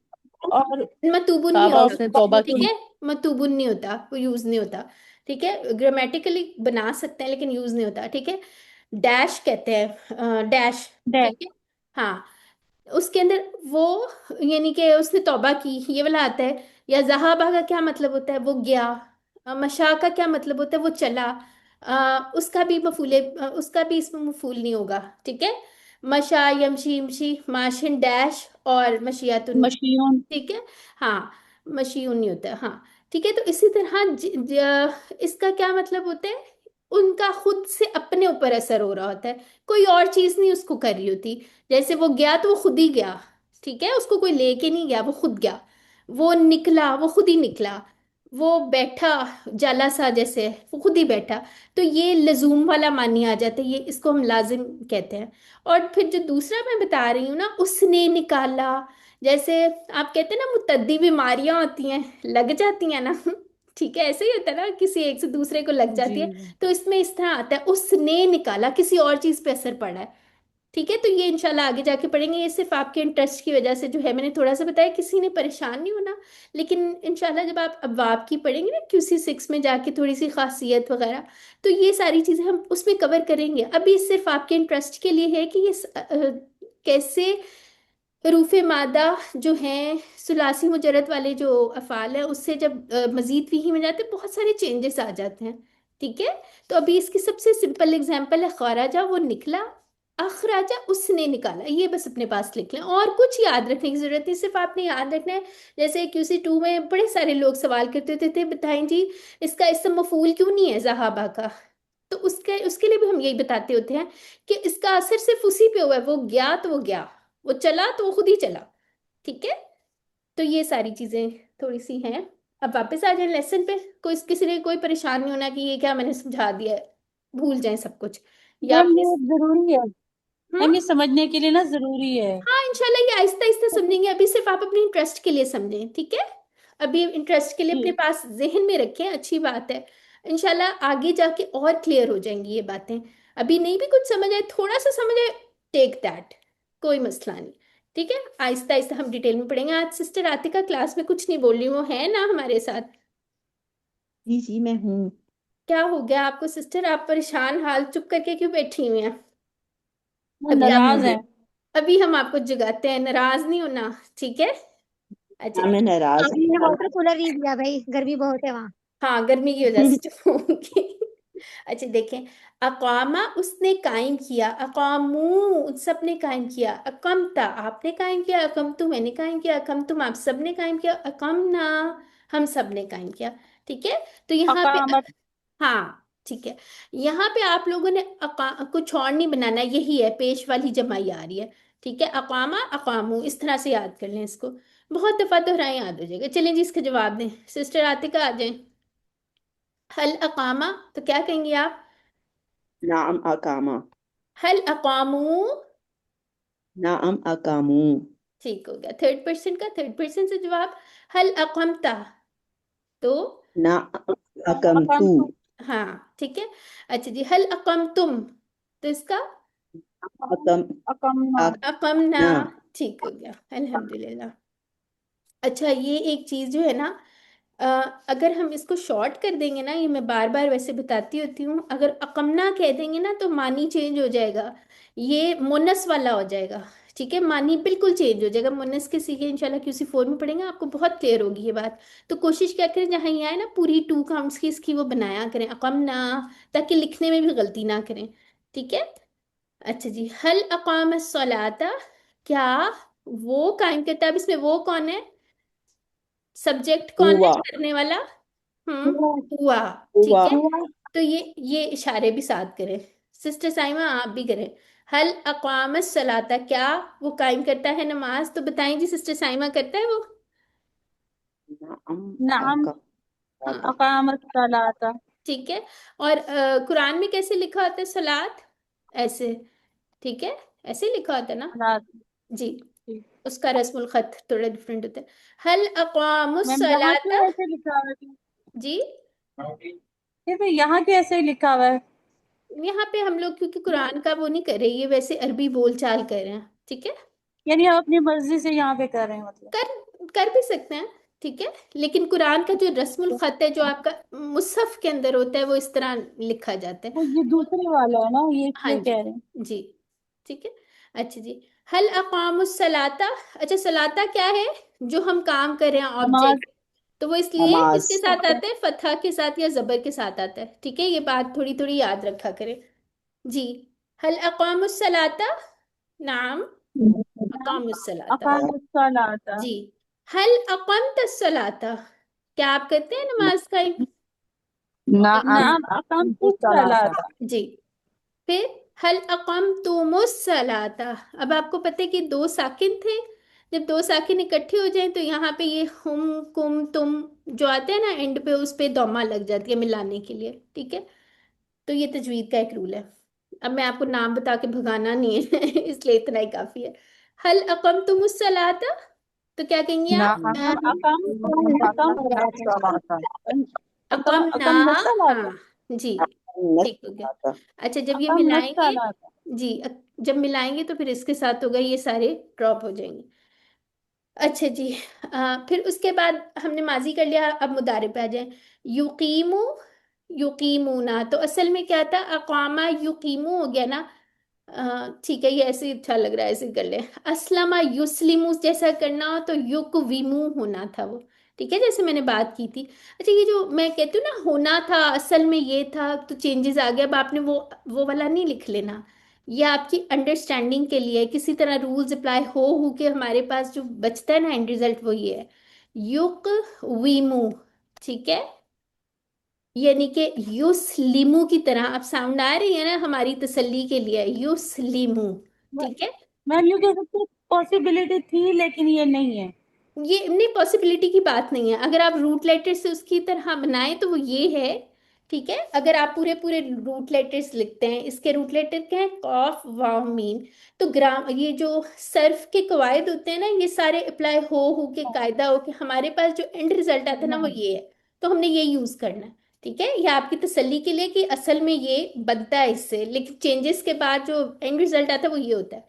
और मतूबुन नहीं ताबा होता। उसने तौबा ठीक की। है, मतूबुन नहीं होता, वो यूज नहीं होता। ठीक है, ग्रामेटिकली बना सकते हैं लेकिन यूज नहीं होता। ठीक है, डैश कहते हैं, डैश। डैश। ठीक है, हाँ, उसके अंदर वो, यानी कि उसने तौबा की, ये वाला आता है। या जहाबा का क्या मतलब होता है? वो गया। मशा का क्या मतलब होता है? वो चला। उसका भी मफूले, उसका भी इसमें मफूल नहीं होगा। ठीक है, मशा, यमशी, यमशी, माशिन, डैश, और मशियातुन। मशीन। ठीक है, हाँ, मशीन नहीं होता। हाँ, ठीक है, तो इसी तरह इसका क्या मतलब होता है? उनका खुद से अपने ऊपर असर हो रहा होता है, कोई और चीज नहीं उसको कर रही होती। जैसे वो गया तो वो खुद ही गया। ठीक है, उसको कोई लेके नहीं गया, वो खुद गया। वो निकला, वो खुद ही निकला। वो बैठा, जाला सा जैसे, वो खुद ही बैठा। तो ये लजूम वाला मानी आ जाता है, ये इसको हम लाजिम कहते हैं। और फिर जो दूसरा मैं बता रही हूँ ना, उसने निकाला, जैसे आप कहते हैं ना, मुतद्दी बीमारियां होती हैं, लग जाती हैं ना ठीक है, ऐसे ही होता है ना, किसी एक से दूसरे को लग जी। जाती है। तो इसमें इस तरह आता है, उसने निकाला, किसी और चीज पे असर पड़ा है। ठीक है, तो ये इंशाल्लाह आगे जाके पढ़ेंगे। ये सिर्फ आपके इंटरेस्ट की वजह से जो है मैंने थोड़ा सा बताया, किसी ने परेशान नहीं होना। लेकिन इंशाल्लाह जब आप अबवाब की पढ़ेंगे ना, QC 6 में जाके, थोड़ी सी खासियत वगैरह, तो ये सारी चीजें हम उसमें कवर करेंगे। अभी सिर्फ आपके इंटरेस्ट के लिए है कि ये कैसे हरूफ मादा जो हैं सुलासी मुजरद वाले जो अफ़ाल है उससे जब मजीद फीही में जाते हैं बहुत सारे चेंजेस आ जाते हैं। ठीक है। तो अभी इसकी सबसे सिंपल एग्जांपल है खराजा, वो निकला। अखराजा उसने निकाला, ये बस अपने पास लिख लें और कुछ याद रखने की जरूरत नहीं, सिर्फ आपने याद रखना है। जैसे QC2 में बड़े सारे लोग सवाल करते होते थे, बताएं जी इसका इसम मफूल क्यों नहीं है जहाबा का। तो उसके लिए भी हम यही बताते होते हैं कि इसका असर सिर्फ उसी पे हुआ है, वो गया तो वो गया, वो चला तो वो खुद ही चला। ठीक है। तो ये सारी चीजें थोड़ी सी हैं। अब वापस आ जाए लेसन पे। कोई किसी ने कोई परेशान नहीं होना कि ये क्या मैंने समझा दिया है, भूल जाए सब कुछ या मैम अपने। ये जरूरी है, हम्म। मैम ये समझने के लिए ना जरूरी है। हाँ इंशाल्लाह ये आहिस्ता आहिस्ता समझेंगे, अभी सिर्फ आप अपने इंटरेस्ट के लिए समझें। ठीक है। अभी इंटरेस्ट के लिए अपने जी। पास जहन में रखें, अच्छी बात है। इंशाल्लाह आगे जाके और क्लियर हो जाएंगी ये बातें। अभी नहीं भी कुछ समझ आए, थोड़ा सा समझ आए, टेक दैट, कोई मसला नहीं। ठीक है। आहिस्ता आहिस्ता हम डिटेल में पढ़ेंगे। आज सिस्टर आतिका क्लास में कुछ नहीं बोल रही, वो है ना हमारे साथ। जी जी मैं हूँ। क्या हो गया आपको सिस्टर, आप परेशान हाल चुप करके क्यों बैठी हुई हैं। वो अभी आप, नाराज है। अभी हम आपको जगाते हैं, नाराज नहीं होना। ठीक है। अच्छा हाँ मैं नाराज अभी ने वाटर कूलर नहीं दिया भाई, गर्मी बहुत है वहाँ। हाँ गर्मी की वजह से चुप होंगी। अच्छा देखें, अकामा उसने कायम किया, अकामू सबने कायम किया, अकमता आपने कायम किया, अकमतु मैंने कायम किया, अकमतुम आप सबने कायम किया, अकमना हम सबने कायम किया। ठीक है। तो यहाँ पे अकामत। हाँ ठीक है। यहाँ पे आप लोगों ने कुछ और नहीं बनाना, यही है पेश वाली जमाई आ रही है। ठीक है। अकामा अकामू इस तरह से याद कर लें इसको, बहुत दफा दोहराएं याद हो जाएगा। चलें जी इसका जवाब दें। सिस्टर आतिका आ जाएं। हल अकामा तो क्या कहेंगे आप। नाम अकामा। हल अकामू। नाम अकामू। ठीक हो गया, थर्ड पर्सन का थर्ड पर्सन से जवाब। हल अकमता तो ना अकम तू। अकामतु। हाँ ठीक है। अच्छा जी, हल अकम तुम तो इसका अकम अकमना। अकमना। अकना। ठीक हो गया, अल्हम्दुलिल्लाह। अच्छा ये एक चीज जो है ना, अ, अगर हम इसको शॉर्ट कर देंगे ना, ये मैं बार बार वैसे बताती होती हूँ, अगर अकमना कह देंगे ना तो मानी चेंज हो जाएगा, ये मुन्नस वाला हो जाएगा। ठीक है, मानी बिल्कुल चेंज हो जाएगा। मुन्नस के सीखे इंशाल्लाह QC4 में पढ़ेंगे, आपको बहुत क्लियर होगी ये बात। तो कोशिश क्या करें, जहाँ ये आए ना पूरी 2 काउंट्स की इसकी वो बनाया करें अकमना, ताकि लिखने में भी गलती ना करें। ठीक है। अच्छा जी, हल अकाम सलाता, क्या वो कायम करता है। अब इसमें वो कौन है, सब्जेक्ट कौन है हुआ। करने वाला। हुआ। हुआ। ठीक हुआ। है। हुआ। तो ये इशारे भी साथ करें। सिस्टर साइमा आप भी करें। हल अकाम सलाता, क्या वो कायम करता है नमाज, तो बताएं जी सिस्टर साइमा करता है वो। नाम नाम अकम। हाँ अकामत सलाता। ठीक है। और कुरान में कैसे लिखा होता है सलात, ऐसे। ठीक है, ऐसे लिखा होता है ना। सलात। जी, उसका रस्मुल खत थोड़ा डिफरेंट होता है। हल अकामुस मैम यहाँ सलाता। क्यों ऐसे लिखा हुआ है? जी, ये तो यहाँ क्यों ऐसे लिखा हुआ है? यहाँ पे हम लोग क्योंकि कुरान का वो नहीं कर रहे, ये वैसे अरबी बोल चाल कर रहे हैं। ठीक है। यानी हम अपनी मर्जी से यहाँ पे कर रहे हैं मतलब। कर भी सकते हैं। ठीक है, लेकिन कुरान का जो रस्मुल खत है जो आपका मुसहफ के अंदर होता है वो इस तरह लिखा जाता है। वो ये दूसरे वाला है ना, ये हाँ इसलिए जी। कह रहे हैं। जी ठीक है। अच्छा जी, हल अकामुस सलाता। अच्छा सलाता क्या है, जो हम काम कर रहे हैं नमाज। ऑब्जेक्ट, तो वो इसलिए नमाज। किसके साथ आता है, फतहा के साथ या जबर के साथ आता है। ठीक है, ये बात थोड़ी थोड़ी याद रखा करें जी। हल अकामुस सलाता, नाम नाम अकामुस सलाता। अकामत सलाता। जी। हल अक़मत सलाता, क्या आप करते हैं नमाज कायम। नाम नाम अकामतु सलाता। सलाता। जी। फिर हल अक़मतुमुस सलाता। अब आपको पता है कि 2 साकिन थे, जब 2 साकिन इकट्ठे हो जाएं तो यहाँ पे ये हुम कुम तुम जो आते हैं ना एंड पे, उस पे दौमा लग जाती है मिलाने के लिए। ठीक है। तो ये तजवीद का एक रूल है। अब मैं आपको नाम बता के भगाना नहीं है इसलिए इतना ही काफी है। हल अक़मतुमुस सलाता, तो क्या कहेंगे आप। नाम नाम अकाम अकाम सलाता। अकाम अक़म ना। अकाम न सलाता। हाँ जी, नस ठीक हो गया। सलाता। अच्छा जब ये अकाम न मिलाएंगे, सलाता। जी जब मिलाएंगे तो फिर इसके साथ होगा, ये सारे ड्रॉप हो जाएंगे। अच्छा जी, फिर उसके बाद हमने माजी कर लिया, अब मुदारे पे आ जाए। युकीमु, युकीमुना, तो असल में क्या था, अकामा युकीमु हो गया ना। ठीक है, ये ऐसे ही अच्छा लग रहा है, ऐसे कर ले। अस्लमा युस्लिमु जैसा करना हो तो युकविमु होना था वो। ठीक है, जैसे मैंने बात की थी। अच्छा, ये जो मैं कहती हूँ ना होना था असल में ये था, तो चेंजेस आ गया, अब आपने वो वाला नहीं लिख लेना। ये आपकी अंडरस्टैंडिंग के लिए है, किसी तरह रूल्स अप्लाई हो के हमारे पास जो बचता है ना एंड रिजल्ट वो ये है, युकविमु। ठीक है, यानी कि युस्लिमु की तरह आप साउंड आ रही है ना, हमारी तसल्ली के लिए युस्लिमु। मैं ठीक है, मैं यूँ कह सकती हूँ पॉसिबिलिटी थी लेकिन ये नहीं है। ये नहीं, पॉसिबिलिटी की बात नहीं है, अगर आप रूट लेटर से उसकी तरह बनाएं तो वो ये है। ठीक है, अगर आप पूरे पूरे रूट लेटर्स लिखते हैं, इसके रूट लेटर क्या है, कॉफ वाव मीम। तो ग्राम ये जो सर्फ के कवायद होते हैं ना, ये सारे अप्लाई हो के कायदा हो के हमारे पास जो एंड रिजल्ट आता है ना वो ये है। तो हमने ये यूज करना है। ठीक है, ये आपकी तसल्ली के लिए कि असल में ये बनता है इससे, लेकिन चेंजेस के बाद जो एंड रिजल्ट आता है वो ये होता है।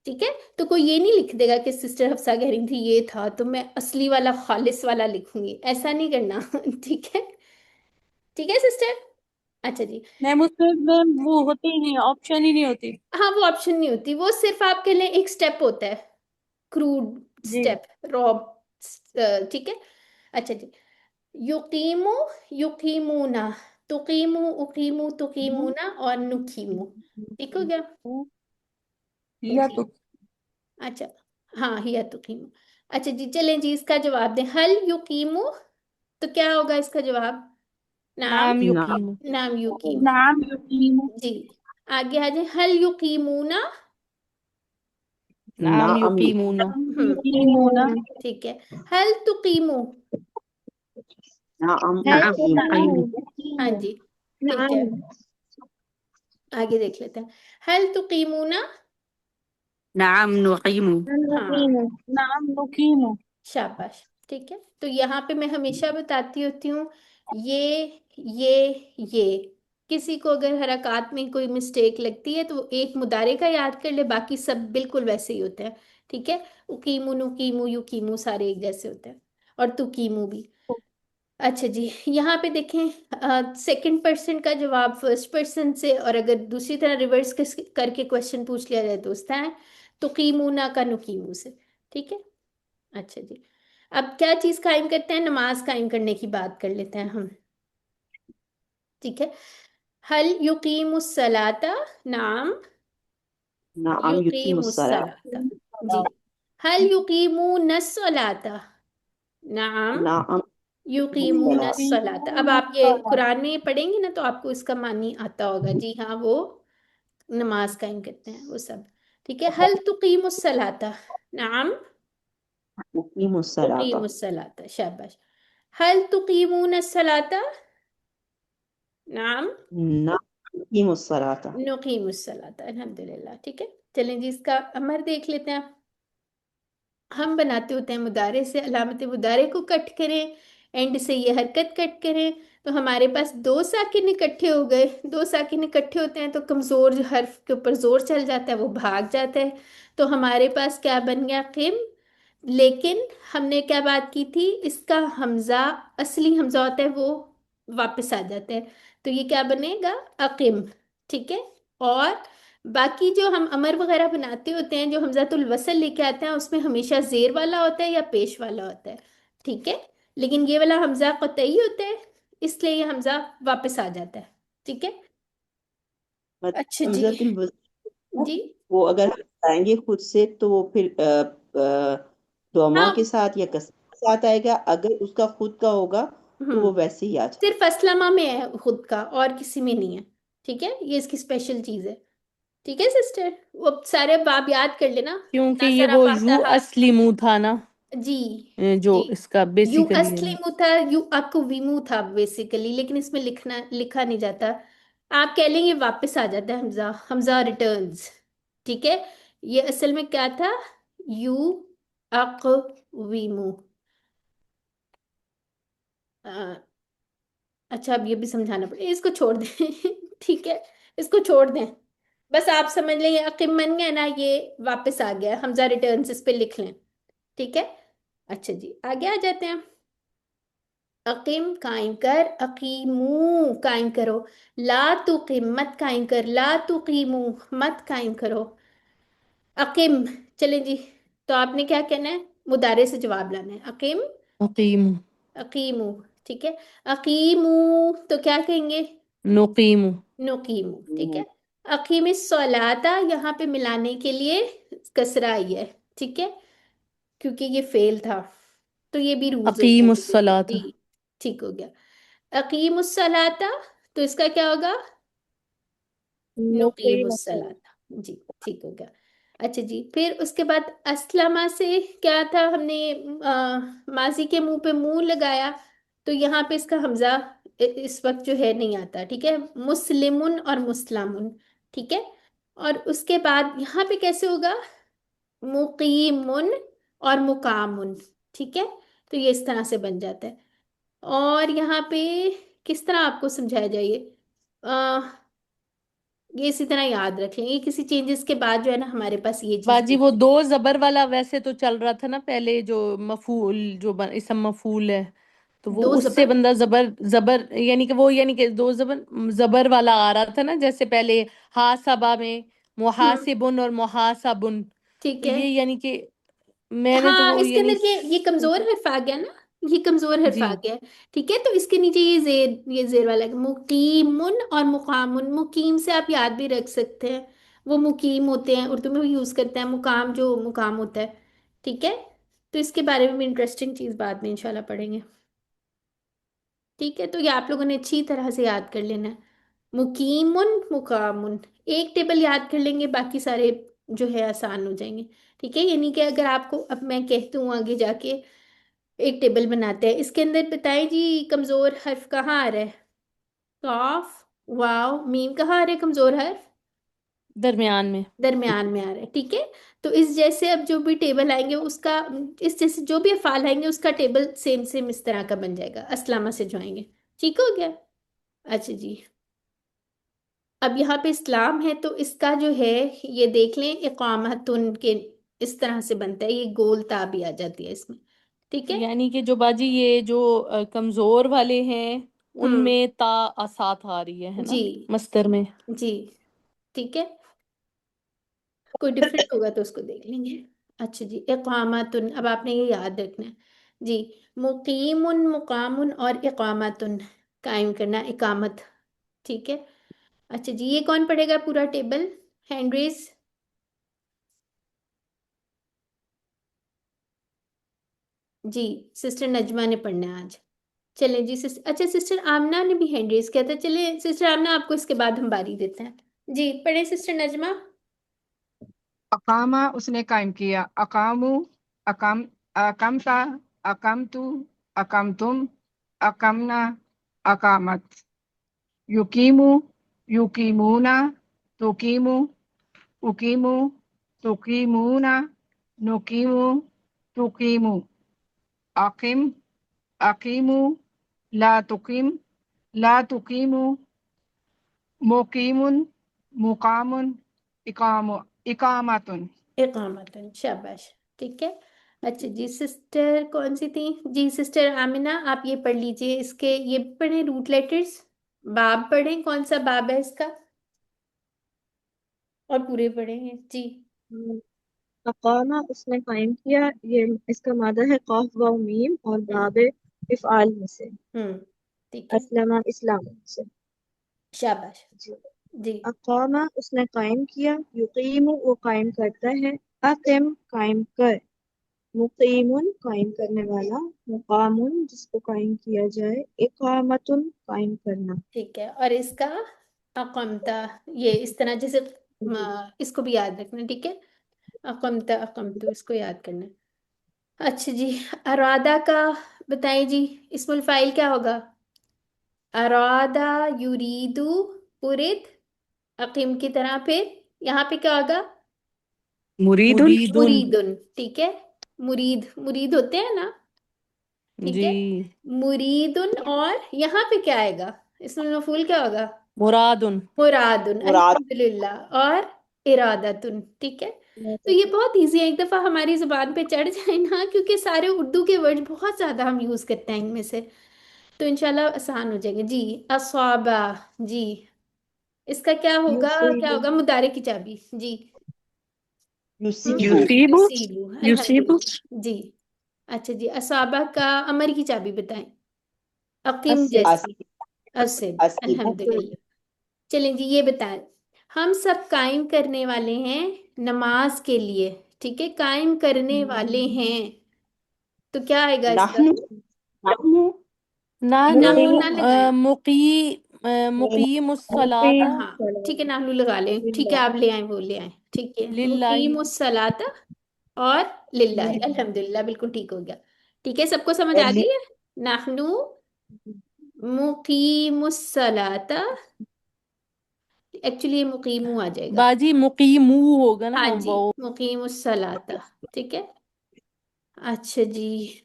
ठीक है, तो कोई ये नहीं लिख देगा कि सिस्टर हफ्सा कह रही थी ये था तो मैं असली वाला खालिस वाला लिखूंगी, ऐसा नहीं करना। ठीक है, ठीक है सिस्टर। अच्छा जी। मैम उसमें वो होती ही नहीं, ऑप्शन ही नहीं होती। हाँ, वो ऑप्शन नहीं होती, वो सिर्फ आपके लिए एक स्टेप होता है, क्रूड जी। Step, Rob. ठीक है। अच्छा जी। युकीमु, युकीमुना, तुकीमु, उकीमु, तुकीमुना और नुकीमु। ठीक हो गया या जी। तो अच्छा, हाँ हिया तुकीमु। अच्छा जी, चलें जी, इसका जवाब दें। हल युकीमु, तो क्या होगा इसका जवाब, नाम। नाम नाम युकीम। नाम युकीम। नाम यकीन। जी। आगे आ जाए, हल युकीमूना। नाम नाम युकीमुना। यकीन होना। ठीक है। हल तुकीमू। नाम है तो युकीम नाम हाँ जी। ठीक है, नाम आगे देख लेते हैं। हल तुकीमूना। नाम नुकीम हाँ, नाम यकीन। शाबाश। ठीक है, तो यहाँ पे मैं हमेशा बताती होती हूँ, ये ये ये किसी को अगर हरकत में कोई मिस्टेक लगती है तो वो एक मुदारे का याद कर ले, बाकी सब बिल्कुल वैसे ही होते हैं। ठीक है, उकीमू, नुकीमू, युकीमू सारे एक जैसे होते हैं, और तुकीमू भी। अच्छा जी, यहाँ पे देखें, सेकंड पर्सन का जवाब फर्स्ट पर्सन से, और अगर दूसरी तरह रिवर्स करके क्वेश्चन पूछ लिया जाए तो उसका है तुकीमूना का नुकीमू से। ठीक है। अच्छा जी, अब क्या चीज कायम करते हैं, नमाज कायम करने की बात कर लेते हैं हम। ठीक है, हल युकीमुस्सलाता, नाम नाम युकीम युकीमुस्सलाता। जी। हल युकीमुनस्सलाता, नाम नाम युकीमुनस्सलाता। अब आप ये कुरान में पढ़ेंगे ना तो आपको इसका मानी आता होगा, जी हाँ, वो नमाज कायम करते हैं वो सब। ठीक है, हल तुकीमुस्सलाता, नाम युकीम सलाता तुकीमुस्सलाता, शाबाश। हल तुकीमुनस्सलाता, नाम नाम युकीम सलाता नुकीमुस्सलाता, अल्हम्दुलिल्लाह। ठीक है, चलें जी, इसका अमर देख लेते हैं। हम बनाते होते हैं मुदारे से, अलामत मुदारे को कट करें, एंड से ये हरकत कट करें, तो हमारे पास दो साकिन इकट्ठे हो गए। दो साकिन इकट्ठे होते हैं तो कमजोर जो हर्फ के ऊपर जोर चल जाता है वो भाग जाता है, तो हमारे पास क्या बन गया, किम। लेकिन हमने क्या बात की थी, इसका हमजा, असली हमजा होता है वो वापस आ जाता है, तो ये क्या बनेगा, अकिम। ठीक है, और बाकी जो हम अमर वगैरह बनाते होते हैं, जो हमजातुल वसल लेके आते हैं, उसमें हमेशा जेर वाला होता है या पेश वाला होता है। ठीक है, लेकिन ये वाला हमजा कतई होता है, इसलिए ये हमजा वापस आ जाता है। ठीक है। अच्छा जी। हमजतुल वस्ल जी। वो अगर हम बताएंगे खुद से तो वो फिर दोमा के हाँ। साथ या कसर के साथ आएगा, अगर उसका खुद का होगा तो हम्म, वो वैसे ही आ जाएगा। सिर्फ असलमा में है खुद का, और किसी में नहीं है। ठीक है, ये इसकी स्पेशल चीज है। ठीक है सिस्टर, वो सारे बाब याद कर लेना। क्योंकि ये नासरा वो यू फातहा। असलिमु था ना, जी। जो जी, इसका यू बेसिकली है। अस्लिमु था, यू अकविमु था बेसिकली, लेकिन इसमें लिखा नहीं जाता। आप कह लेंगे वापस आ जाता है हमजा, हमजा रिटर्न्स। ठीक है, ये असल में क्या था, यू अकविमु। अच्छा, अब ये भी समझाना पड़ेगा, इसको छोड़ दें। ठीक है, इसको छोड़ दें, बस आप समझ लें ये अकीम बन गया ना, ये वापस आ गया, हमजा रिटर्न्स इस पे लिख लें। ठीक है। अच्छा जी, आगे आ जाते हैं। अकीम कायम कर, अकीमू कायम करो, ला तुकीम मत कायम कर, ला तुकीमू मत कायम करो, अकीम। चलें जी, तो आपने क्या कहना है, मुदारे से जवाब लाना है, अकीम अकीम, अकीमू। ठीक है, अकीमू तो क्या कहेंगे, नुकीम, नुकीमू। ठीक है, अकीम सलाता यहाँ पे मिलाने के लिए कसरा आई है। ठीक है, क्योंकि ये फेल था, तो ये भी रूल्स होते हैं अकीम लोगों के। सलात, जी, ठीक हो गया। अकीम सलाता, तो इसका क्या होगा, नुकीम नुकीम अस्सलात। सलाता। जी, ठीक हो गया। अच्छा जी, फिर उसके बाद असलमा से क्या था, हमने माजी के मुंह पे मुंह लगाया, तो यहाँ पे इसका हमजा इस वक्त जो है नहीं आता। ठीक है, मुस्लिमुन और मुस्लामुन। ठीक है, और उसके बाद यहाँ पे कैसे होगा, मुकीमुन और मुकामुन। ठीक है, तो ये इस तरह से बन जाता है। और यहाँ पे किस तरह आपको समझाया जाए, ये इसी तरह याद रख लें, ये किसी चेंजेस के बाद जो है ना हमारे पास ये चीज बाजी वो बनी है। दो जबर वाला वैसे तो चल रहा था ना पहले, जो मफूल जो इसम मफूल है, तो वो दो उससे जबर, बंदा जबर जबर यानी कि वो यानी कि दो जबर जबर वाला आ रहा था ना, जैसे पहले हासबा में हम्म, मुहासिबुन और मुहासबुन। ठीक तो है। ये यानी कि मैंने तो हाँ, वो इसके यानी अंदर ये कमजोर हर्फ आ गया ना, ये कमजोर हर्फ जी, आ गया है। ठीक है, तो इसके नीचे ये जेर वाला है, मुकीमुन और मुकामुन। मुकीम से आप याद भी रख सकते हैं, वो मुकीम होते हैं, उर्दू में भी यूज करते हैं, मुकाम जो मुकाम होता है। ठीक है, तो इसके बारे में भी इंटरेस्टिंग चीज बाद में इंशाल्लाह पढ़ेंगे। ठीक है, तो ये आप लोगों ने अच्छी तरह से याद कर लेना है, मुकीमुन मुकामुन। एक टेबल याद कर लेंगे, बाकी सारे जो है आसान हो जाएंगे। ठीक है, यानी कि अगर आपको अब मैं कहती हूँ आगे जाके एक टेबल बनाते हैं, इसके अंदर बताएं जी कमजोर हर्फ कहाँ आ रहा है, काफ वाव मीम कहाँ आ रहा है कमजोर हर्फ, दरमियान में। दरमियान में आ रहा है। ठीक है, तो इस जैसे अब जो भी टेबल आएंगे उसका, इस जैसे जो भी अफाल आएंगे उसका टेबल सेम सेम इस तरह का बन जाएगा, अस्लामा से जो आएंगे। ठीक हो गया। अच्छा जी, अब यहाँ पे इस्लाम है, तो इसका जो है ये देख लें, इकामतुन के इस तरह से बनता है, ये गोल ता भी आ जाती है इसमें। ठीक है, यानी कि जो बाजी ये जो कमजोर वाले हैं हम्म, उनमें ता साथ आ रही है जी ना, मस्तर में। जी, ठीक है, कोई डिफरेंट होगा तो उसको देख लेंगे। अच्छा जी, इकामतुन, अब आपने ये याद रखना है जी, मुकीमुन मुकामुन और इकामतुन, कायम करना, इकामत। ठीक है, अच्छा जी, ये कौन पढ़ेगा पूरा टेबल, हैंड रेज। जी, सिस्टर नजमा ने पढ़ना है आज। चलें जी, सिस्टर, अच्छा सिस्टर आमना ने भी हैंड रेज किया था, चलिए सिस्टर आमना आपको इसके बाद हम बारी देते हैं। जी पढ़े सिस्टर नजमा। अकामा उसने कायम किया, अकामू अकाम, अकमता, अकमतु, अकमतुम, अकमना, अकामत, युकीमु, युकीमूना, तुकीमु, उकीमु, तुकीमूना, नुकीमु, तुकीमु, अकीम, अकीमु, ला तुकीम, ला तुकीमु, मुकीमुन, मुकामुन, इकामु, इकामतुन। इकामतन, शाबाश। ठीक है, अच्छा जी, सिस्टर कौन सी थी, जी सिस्टर आमिना, आप ये पढ़ लीजिए, इसके ये पढ़े रूट लेटर्स, बाब पढ़े, कौन सा बाब है इसका, और पूरे पढ़े हैं जी। अकामा उसने कायम किया, ये इसका मादा है काफ वाव मीम और हम्म बाब इफ़आल में से। हम्म, ठीक है, असलमा इस्लाम से। शाबाश। जी। जी, अकामा उसने कायम किया, युकीमु वो कायम करता है, अकिम कायम कर, मुकीमुन कायम करने वाला, मुकामुन जिसको कायम किया जाए, इकामतुन कायम करना। ठीक है, और इसका अकमता, ये इस तरह जैसे जी। इसको भी याद रखना। ठीक है, अकमता अकमतु, इसको याद करना है। अच्छा जी, अरादा का बताइए जी, इस्मुल फाइल क्या होगा, अरादा युरीदु, पुरिद, अकीम की तरह, फिर यहाँ पे क्या होगा, मुरीदुन। मुरीदुन, मुरीदुन। ठीक है, मुरीद मुरीद होते हैं ना। ठीक जी, है, मुरीदुन, और यहाँ पे क्या आएगा, इसमें मफूल क्या होगा, मुरादुन। मुरादुन, मुराद। अल्हम्दुलिल्लाह, और इरादतुन। ठीक है, तो ये बहुत इजी है, एक दफा हमारी जुबान पे चढ़ जाए ना, क्योंकि सारे उर्दू के वर्ड बहुत ज्यादा हम यूज करते हैं इनमें से, तो इंशाल्लाह आसान हो जाएगा जी। अस्वाबा जी, इसका क्या युसीबु होगा मुदारे की चाबी जी। युसीबु युसीबु युसीबु युसीबु अल्हम्दुलिल्लाह जी। अच्छा जी, अस्वाबा का अमर की चाबी बताएं। अकीम असिब जैसी। असीब असिब असीब असिब अल्हम्दुलिल्लाह। चलें जी, ये बताएं। हम सब कायम करने वाले हैं नमाज के लिए, ठीक है, कायम करने वाले हैं, तो क्या आएगा इसका। नहनु नहनु नानू नाहनु मुकीम ना लगाएं। मुकीमुस्सलाता मुकीम हाँ ठीक है, सलात नाहनु लगा लें, ठीक है, लिल्लाह आप ले आए वो ले आए, ठीक है, लिल्लाहि मुकीमुस्सलात और लिल्लाहि लिल्लाह अल्हम्दुलिल्लाह, बिल्कुल ठीक हो गया। ठीक है, सबको समझ आ एली गई है। नाहनु मुकीमुस्सलात, एक्चुअली ये मुकीमू आ जाएगा। बाजी मुकीमू होगा ना हाँ जी, वो। मुकीमुस्सलात, ठीक है। अच्छा जी,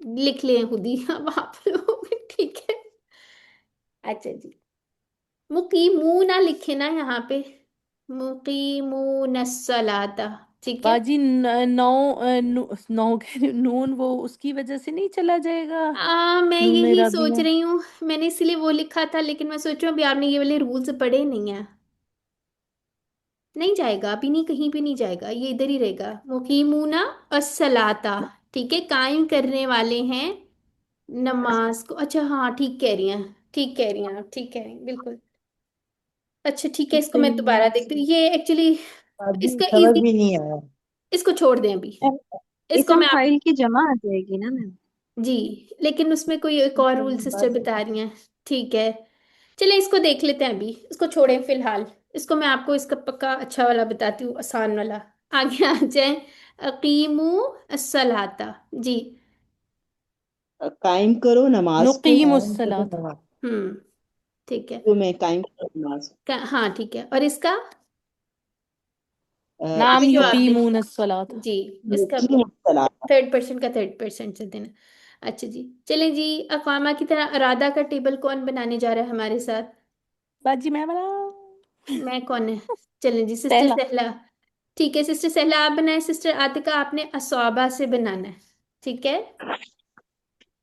लिख लें खुद ही अब आप लोग, ठीक है। अच्छा जी, मुकीमू ना लिखे ना यहाँ पे, मुकीमून सलाता, ठीक है। बाजी नौ नून वो उसकी वजह से नहीं चला जाएगा। मैं नून यही सोच रबीया। रही हूँ, मैंने इसलिए वो लिखा था, लेकिन मैं सोच रही हूँ अभी आपने ये वाले रूल्स पढ़े नहीं है, नहीं जाएगा अभी, नहीं कहीं भी नहीं जाएगा, ये इधर ही रहेगा। मुकीमूना असलाता, ठीक है, कायम करने वाले हैं नमाज को। अच्छा हाँ, ठीक कह रही हैं, ठीक कह रही हैं आप, ठीक कह रही हैं बिल्कुल। अच्छा ठीक है, इसको मैं दोबारा मुकीम देखती हूँ, ये एक्चुअली अभी इसका समझ इजी, भी नहीं आया। इसको छोड़ दें अभी, इसको इसम मैं आप फाइल की जमा आ जाएगी ना मैम। जी, लेकिन उसमें कोई एक और रूल सिस्टर बता रही हैं, ठीक है। चलें इसको देख लेते हैं अभी, इसको छोड़ें फिलहाल, इसको मैं आपको इसका पक्का अच्छा वाला बताती हूँ, आसान वाला। आगे आ जाए, अकीमू अस्सलाता जी। कायम करो नमाज को टाइम करो नुकीमुस्सलाता। नमाज। ठीक है। जो मैं कायम करो नमाज हाँ ठीक है, और इसका नाम अभी जो आप देख युकीमुनस्सलाता। जी, इसका मुकीम सलात 30% का 30% से देना। अच्छा जी, चलें जी, अक़वामा की तरह अरादा का टेबल कौन बनाने जा रहा है हमारे साथ। बाजी मैं बना। मैं कौन है, चलें जी, सिस्टर पहला। सहला। ठीक है, सिस्टर सहला आप बनाए, सिस्टर आतिका आपने असवाबा से बनाना है, ठीक है।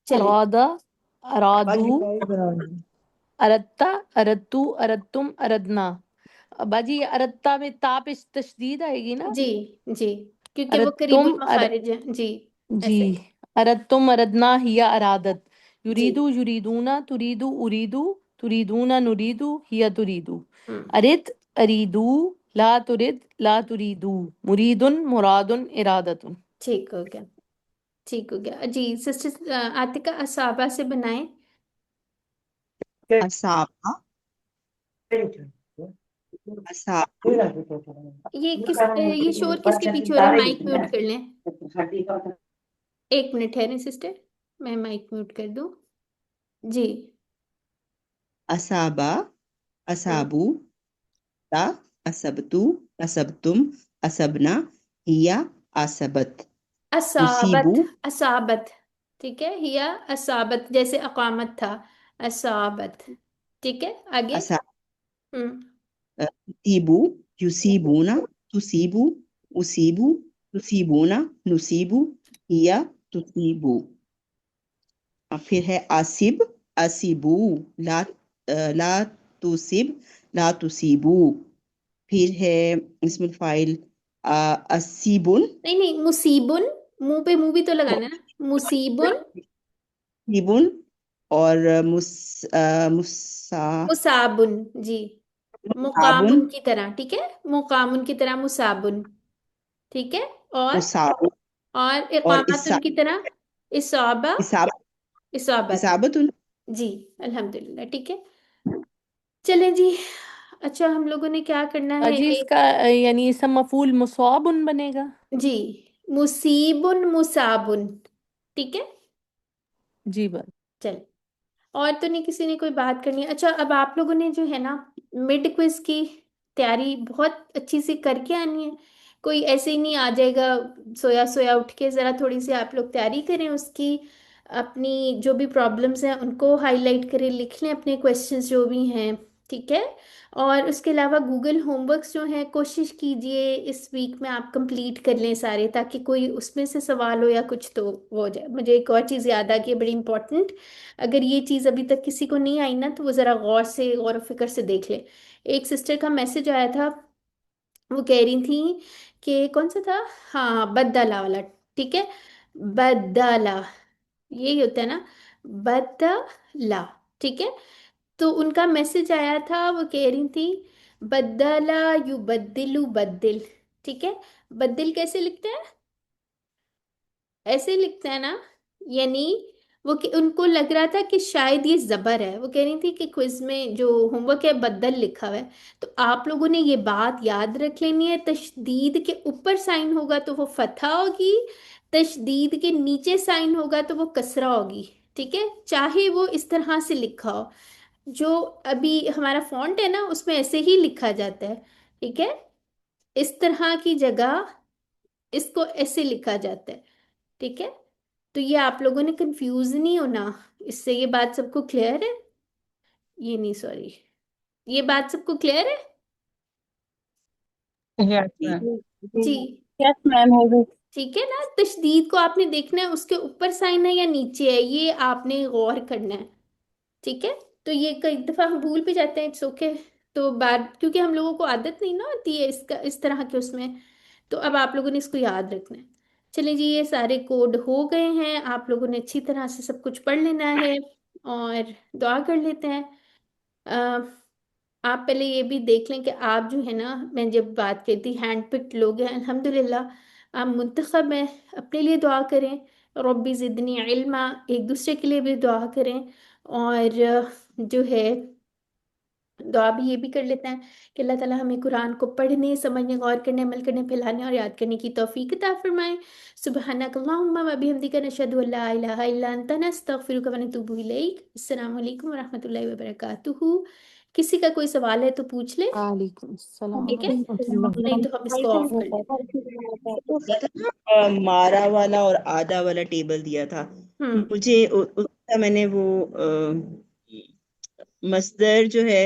चलिए अरादा अरादू बाकी मैं ही बनाऊंगी। अरत्ता अरत्तू अरत्तुम अरदना। बाजी ये अरत्ता में ता पे तशदीद आएगी ना। जी जी, क्योंकि वो करीबुल अरत्तुम मखारिज है जी, जी। ऐसे। अरत्तुम अरदना हिया अरादत। जी। युरीदु युरीदूना तुरीदु उरीदु तुरीदूना नुरीदु हिया तुरीदु। हम्म, अरिद अरीदू ला तुरिद ला तुरीदू। मुरीदुन मुरादुन इरादतुन। ठीक हो गया, ठीक हो गया जी। सिस्टर आतिका असाबा से बनाए। असाबा असाब ये शोर किसके पीछे हो रहा है, माइक म्यूट कर लें। एक मिनट ठहरें सिस्टर, मैं माइक म्यूट कर दूं जी। असाबा हम्म, असाबू ता असबतु असबतुम असबना हिया असबत असाबत, युसीबु असाबत, ठीक है, हिया असाबत, जैसे अकामत था, असाबत, ठीक है। आगे। असा हम्म, तुसीबु युसीबुना तुसीबु उसीबु तुसीबुना नुसीबु हिया तुसीबु। और फिर है आसिब असीबू ला ला तुसिब ला तुसीबू। फिर है इसमें फाइल असीबुन नहीं नहीं, मुसीबुन, मुंह पे मुंह भी तो लगाना है ना, मुसीबुन, सीबुन और मुसा मुसाबुन जी, साबुन मुकामुन की तरह, ठीक है, मुकामुन की तरह मुसाबुन, ठीक है। और मुसाबुन और और इकामतुन की तरह इसाबा, इसाब इसाबत इसाबतुन। जी, अल्हम्दुलिल्लाह, ठीक है। चलें जी, अच्छा हम लोगों ने क्या करना है बाजी एक इसका यानी इसम मफूल मुसवाबुन बनेगा। जी, मुसीबुन मुसाबुन, ठीक है। जी बात। चल, और तो नहीं किसी ने कोई बात करनी है। अच्छा, अब आप लोगों ने जो है ना मिड क्विज की तैयारी बहुत अच्छी से करके आनी है, कोई ऐसे ही नहीं आ जाएगा सोया सोया उठ के, ज़रा थोड़ी सी आप लोग तैयारी करें उसकी, अपनी जो भी प्रॉब्लम्स हैं उनको हाईलाइट करें, लिख लें अपने क्वेश्चंस जो भी हैं, ठीक है। और उसके अलावा गूगल होमवर्क्स जो हैं कोशिश कीजिए इस वीक में आप कंप्लीट कर लें सारे, ताकि कोई उसमें से सवाल हो या कुछ तो वो हो जाए। मुझे एक और चीज़ याद आ गई है बड़ी इंपॉर्टेंट, अगर ये चीज़ अभी तक किसी को नहीं आई ना तो वो ज़रा गौर व फिक्र से देख ले। एक सिस्टर का मैसेज आया था, वो कह रही थी कि कौन सा था, हाँ बदला वाला, ठीक है, बदला, यही होता है ना, बदला, ठीक है। तो उनका मैसेज आया था, वो कह रही थी बदला यू बदलू बदल, ठीक है। बदल कैसे लिखते हैं, ऐसे लिखते हैं ना, यानी वो उनको लग रहा था कि शायद ये जबर है। वो कह रही थी कि क्विज में जो होमवर्क है बदल लिखा हुआ है, तो आप लोगों ने ये बात याद रख लेनी है, तशदीद के ऊपर साइन होगा तो वो फतहा होगी, तशदीद के नीचे साइन होगा तो वो कसरा होगी, ठीक है, चाहे वो इस तरह से लिखा हो। जो अभी हमारा फॉन्ट है ना उसमें ऐसे ही लिखा जाता है, ठीक है, इस तरह की जगह इसको ऐसे लिखा जाता है, ठीक है। तो ये आप लोगों ने कंफ्यूज नहीं होना इससे, ये बात सबको क्लियर है, ये नहीं सॉरी, ये बात सबको क्लियर है। Yes, जी ma'am. जी, यस मैम, हो गई। ठीक है ना, तशदीद को आपने देखना है उसके ऊपर साइन है या नीचे है, ये आपने गौर करना है, ठीक है। तो ये कई दफा हम भूल भी जाते हैं, इट्स ओके। तो बार क्योंकि हम लोगों को आदत नहीं ना होती है इसका, इस तरह के उसमें, तो अब आप लोगों ने इसको याद रखना है। चलिए जी, ये सारे कोड हो गए हैं, आप लोगों ने अच्छी तरह से सब कुछ पढ़ लेना है और दुआ कर लेते हैं। आप पहले ये भी देख लें कि आप जो है ना, मैं जब बात कहती हैंड पिक्ड लोग हैं अल्हम्दुलिल्लाह, आप मुंतखब हैं, अपने लिए दुआ करें, रब्बी ज़िदनी इल्मा, एक दूसरे के लिए भी दुआ करें। और जो है दुआ भी ये भी कर लेते हैं कि अल्लाह ताला हमें कुरान को पढ़ने, समझने, गौर करने, अमल करने, फैलाने और याद करने की तौफीक अता फरमाए। सुबहानक अल्लाहुम्मा व बिहम्दिका नशहदु अल्ला इलाहा इल्ला अंता नस्तगफिरुका व नतूबु इलैक। अस्सलामु अलैकुम व रहमतुल्लाहि व बरकातुहू। किसी का कोई सवाल है तो पूछ ले, वालेकुम सलाम ठीक है, वरहमतुल्लाह। नहीं तो हम इसको ऑफ कर लेते हैं। दिया था ना, मारा वाला और आधा वाला टेबल दिया था हम्म, मुझे, उसका मैंने वो मस्दर जो है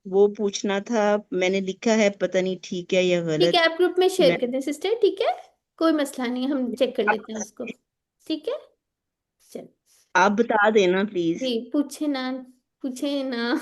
वो पूछना था। मैंने लिखा है, पता नहीं ठीक है या ठीक है, गलत। आप ग्रुप में शेयर मैं कर दें सिस्टर, ठीक है, कोई मसला नहीं है, हम चेक कर लेते हैं उसको, ठीक है। चल आप बता देना प्लीज। जी, पूछे ना, पूछे ना